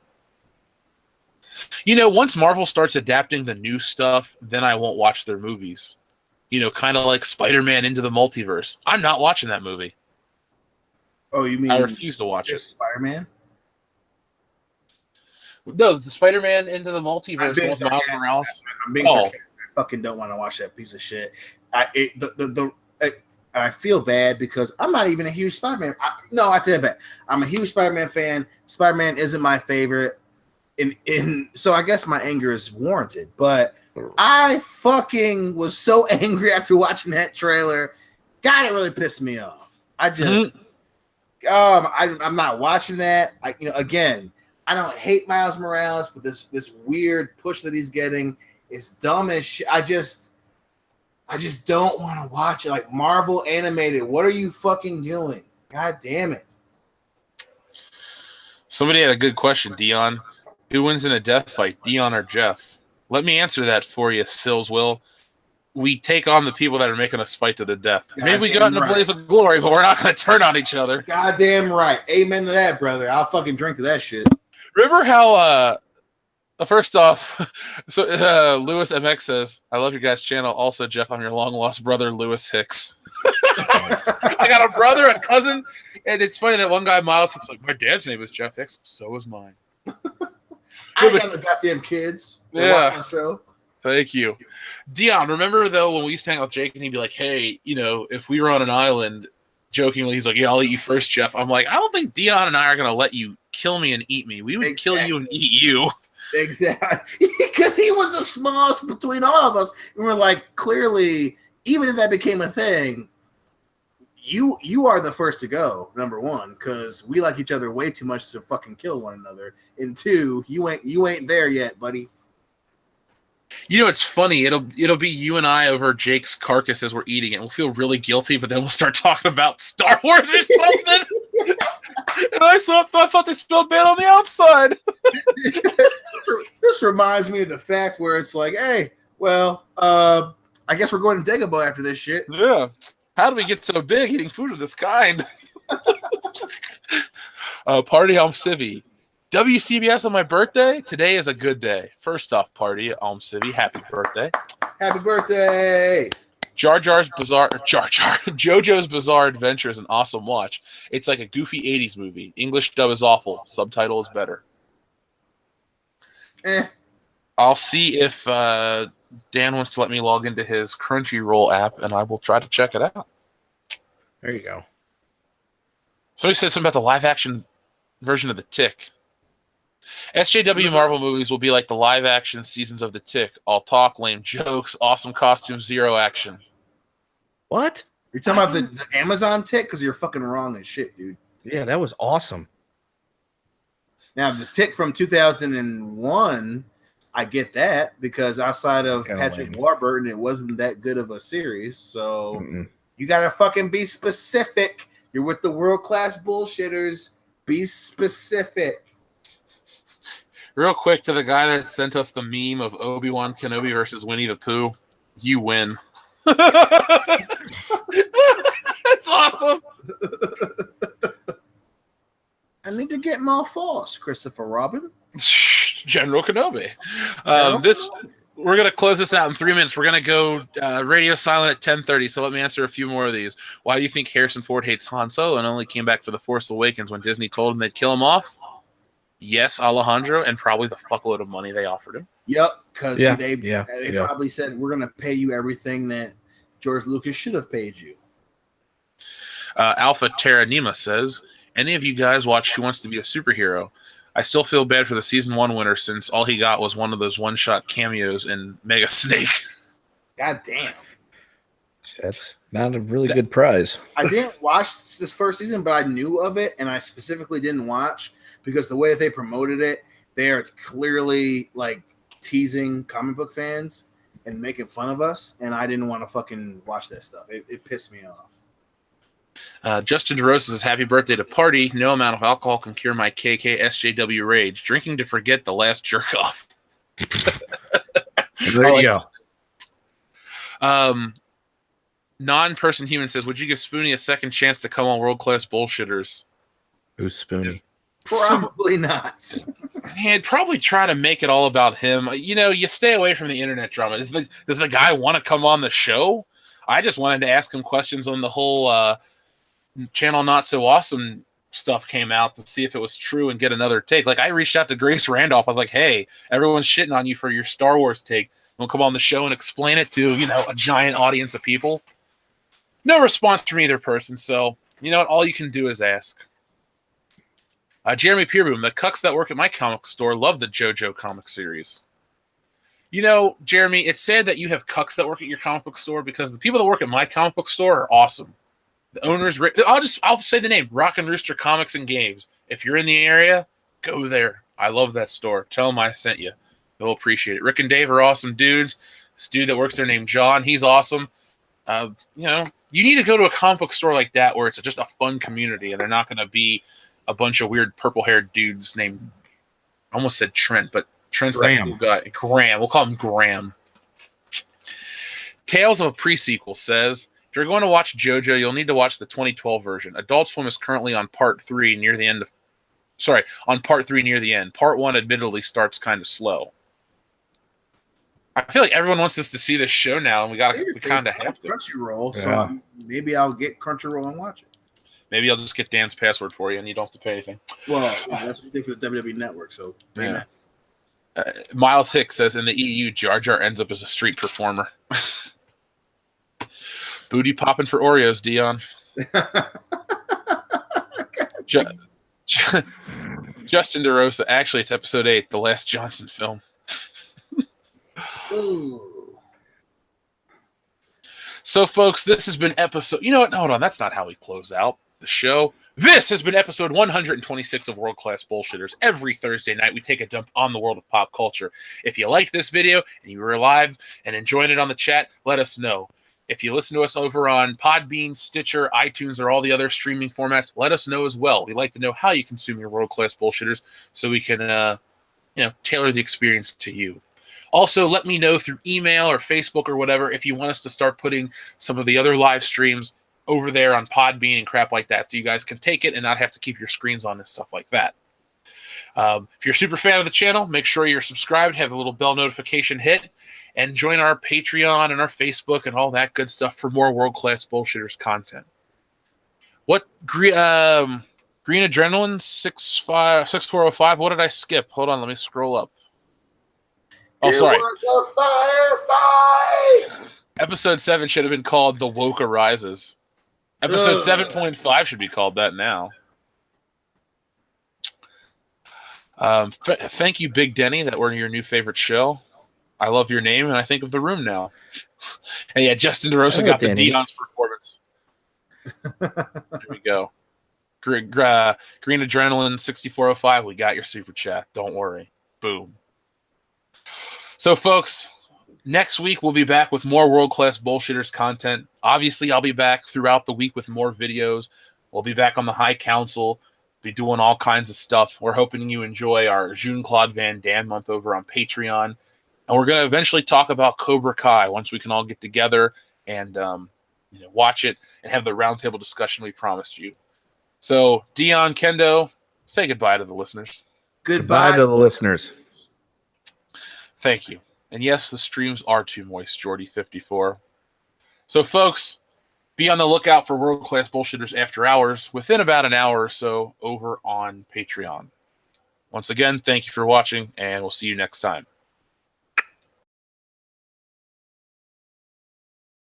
You know, once Marvel starts adapting the new stuff, then I won't watch their movies. You know, kind of like Spider-Man Into the Multiverse. I'm not watching that movie. Oh, you mean I refuse to watch it. Spider-Man? No, the Spider-Man Into the Multiverse with Miles Morales. I'm being sarcastic. I fucking don't want to watch that piece of shit. I feel bad because I'm not even a huge Spider-Man. I take that back. I'm a huge Spider-Man fan. Spider-Man isn't my favorite. So I guess my anger is warranted. But I fucking was so angry after watching that trailer. God, it really pissed me off. I just, I'm not watching that. Again, I don't hate Miles Morales, but this weird push that he's getting is dumb as shit. I just don't want to watch it. Like Marvel animated, what are you fucking doing? God damn it. Somebody had a good question, Dion. Who wins in a death fight, Dion or Jeff? Let me answer that for you, Sills Will. We take on the people that are making us fight to the death. Maybe we got in a blaze of glory, but we're not going to turn on each other. Goddamn right. Amen to that, brother. I'll fucking drink to that shit. Remember how, first off, so Lewis MX says, I love your guys' channel. Also, Jeff, I'm your long-lost brother, Lewis Hicks. I got a brother and cousin, and it's funny that one guy, Miles, Hicks, like, my dad's name is Jeff Hicks. So is mine. I ain't got no goddamn kids. Yeah. Show. Thank you. Dion, remember, though, when we used to hang out with Jake, and he'd be like, hey, if we were on an island, jokingly, he's like, yeah, I'll eat you first, Jeff. I'm like, I don't think Dion and I are going to let you kill me and eat me. We would kill you and eat you. Exactly. Because he was the smallest between all of us. And we're like, clearly, even if that became a thing, you are the first to go, number one, because we like each other way too much to fucking kill one another. And two, you ain't there yet, buddy. It's funny. It'll be you and I over Jake's carcass as we're eating it. We'll feel really guilty, but then we'll start talking about Star Wars or something. And I thought they spelled bad on the outside. This reminds me of the fact where it's like, hey, well, I guess we're going to Dagobah after this shit. Yeah. How do we get so big eating food of this kind? Party Alm Civi. WCBS on my birthday? Today is a good day. First off, Party Alm Civi, happy birthday. Happy birthday. JoJo's Bizarre Adventure is an awesome watch. It's like a goofy 80s movie. English dub is awful. Subtitle is better. I'll see if Dan wants to let me log into his Crunchyroll app, and I will try to check it out. There you go. Somebody said something about the live-action version of The Tick. SJW Marvel movies will be like the live-action seasons of The Tick. All talk, lame jokes, awesome costumes, zero action. What? You're talking about the Amazon Tick? Because you're fucking wrong as shit, dude. Yeah, that was awesome. Now, The Tick from 2001, I get that, because outside of Patrick Warburton, it wasn't that good of a series. So you got to fucking be specific. You're with the world-class bullshitters. Be specific. Real quick, to the guy that sent us the meme of Obi-Wan Kenobi versus Winnie the Pooh, you win. That's awesome. I need to get more force, Christopher Robin. General Kenobi. We're gonna close this out in 3 minutes. We're gonna go radio silent at 10:30. So let me answer a few more of these. Why do you think Harrison Ford hates Han Solo and only came back for The Force Awakens when Disney told him they'd kill him off? Yes, Alejandro, and probably the fuckload of money they offered him. Yep, because they probably said, we're going to pay you everything that George Lucas should have paid you. Alpha Terranima says, any of you guys watch Who Wants to Be a Superhero? I still feel bad for the season 1 winner since all he got was one of those one-shot cameos in Mega Snake. God damn. That's not a really good prize. I didn't watch this first season, but I knew of it, and I specifically didn't watch because the way that they promoted it, they are clearly like teasing comic book fans and making fun of us, and I didn't want to fucking watch that stuff. It pissed me off. Justin DeRosa says, happy birthday to Party. No amount of alcohol can cure my KK SJW rage. Drinking to forget the last jerk off. There you go. Non-person human says, would you give Spoonie a second chance to come on World Class Bullshitters? Who's Spoonie? Probably not. He'd probably try to make it all about him. You know, you stay away from the internet drama. Does the guy want to come on the show? I just wanted to ask him questions on the whole Channel Not So Awesome stuff came out to see if it was true and get another take. Like, I reached out to Grace Randolph. I was like, hey, everyone's shitting on you for your Star Wars take. We'll come on the show and explain it to, a giant audience of people. No response from either person. So, you know what? All you can do is ask. Jeremy Peerboom, the cucks that work at my comic store love the JoJo comic series. Jeremy, it's sad that you have cucks that work at your comic book store because the people that work at my comic book store are awesome. The owners, I'll say the name, Rock and Rooster Comics and Games. If you're in the area, go there. I love that store. Tell them I sent you. They'll appreciate it. Rick and Dave are awesome dudes. This dude that works there named John, he's awesome. You need to go to a comic book store like that where it's just a fun community and they're not going to be a bunch of weird purple-haired dudes named, I almost said Trent, but Trent's that cool guy. Graham. We'll call him Graham. Tales of a Pre-Sequel says, if you're going to watch JoJo, you'll need to watch the 2012 version. Adult Swim is currently on part 3 near the end. Part 1 admittedly starts kind of slow. I feel like everyone wants us to see this show now, and we kind of have to. Crunchyroll, so maybe I'll get Crunchyroll and watch it. Maybe I'll just get Dan's password for you, and you don't have to pay anything. Well, that's what you think for the WWE Network, so yeah. Miles Hicks says, in the EU, Jar Jar ends up as a street performer. Booty popping for Oreos, Dion. Justin DeRosa. Actually, it's episode 8, the last Johnson film. Ooh. So, folks, this has been episode... You know what? Hold on. That's not how we close out the show. This has been episode 126 of World Class Bullshitters. Every Thursday night, we take a dump on the world of pop culture. If you liked this video and you were live and enjoying it on the chat, let us know. If you listen to us over on Podbean, Stitcher, iTunes, or all the other streaming formats, let us know as well. We'd like to know how you consume your World Class Bullshitters so we can, tailor the experience to you. Also, let me know through email or Facebook or whatever if you want us to start putting some of the other live streams over there on Podbean and crap like that so you guys can take it and not have to keep your screens on and stuff like that. If you're a super fan of the channel, make sure you're subscribed, have the little bell notification hit, and join our Patreon and our Facebook and all that good stuff for more world-class bullshitters content. What Green Adrenaline 6405? What did I skip? Hold on, let me scroll up. Oh, sorry. It was a firefight. Episode 7 should have been called The Woke Arises. Episode 7.5 should be called that now. Thank you, Big Denny, that we're your new favorite show. I love your name, and I think of the room now. And yeah, Justin DeRosa got the Dion's performance. There we go. Green Adrenaline 6405, we got your super chat. Don't worry. Boom. So, folks, next week we'll be back with more world-class bullshitters content. Obviously, I'll be back throughout the week with more videos. We'll be back on the High Council, be doing all kinds of stuff. We're hoping you enjoy our Jean-Claude Van Damme month over on Patreon. And we're going to eventually talk about Cobra Kai once we can all get together and watch it and have the roundtable discussion we promised you. So, Dion, Kendo, say goodbye to the listeners. Goodbye to the listeners. Thank you. And yes, the streams are too moist, Jordy54. So, folks, be on the lookout for World Class Bullshitters After Hours within about an hour or so over on Patreon. Once again, thank you for watching, and we'll see you next time.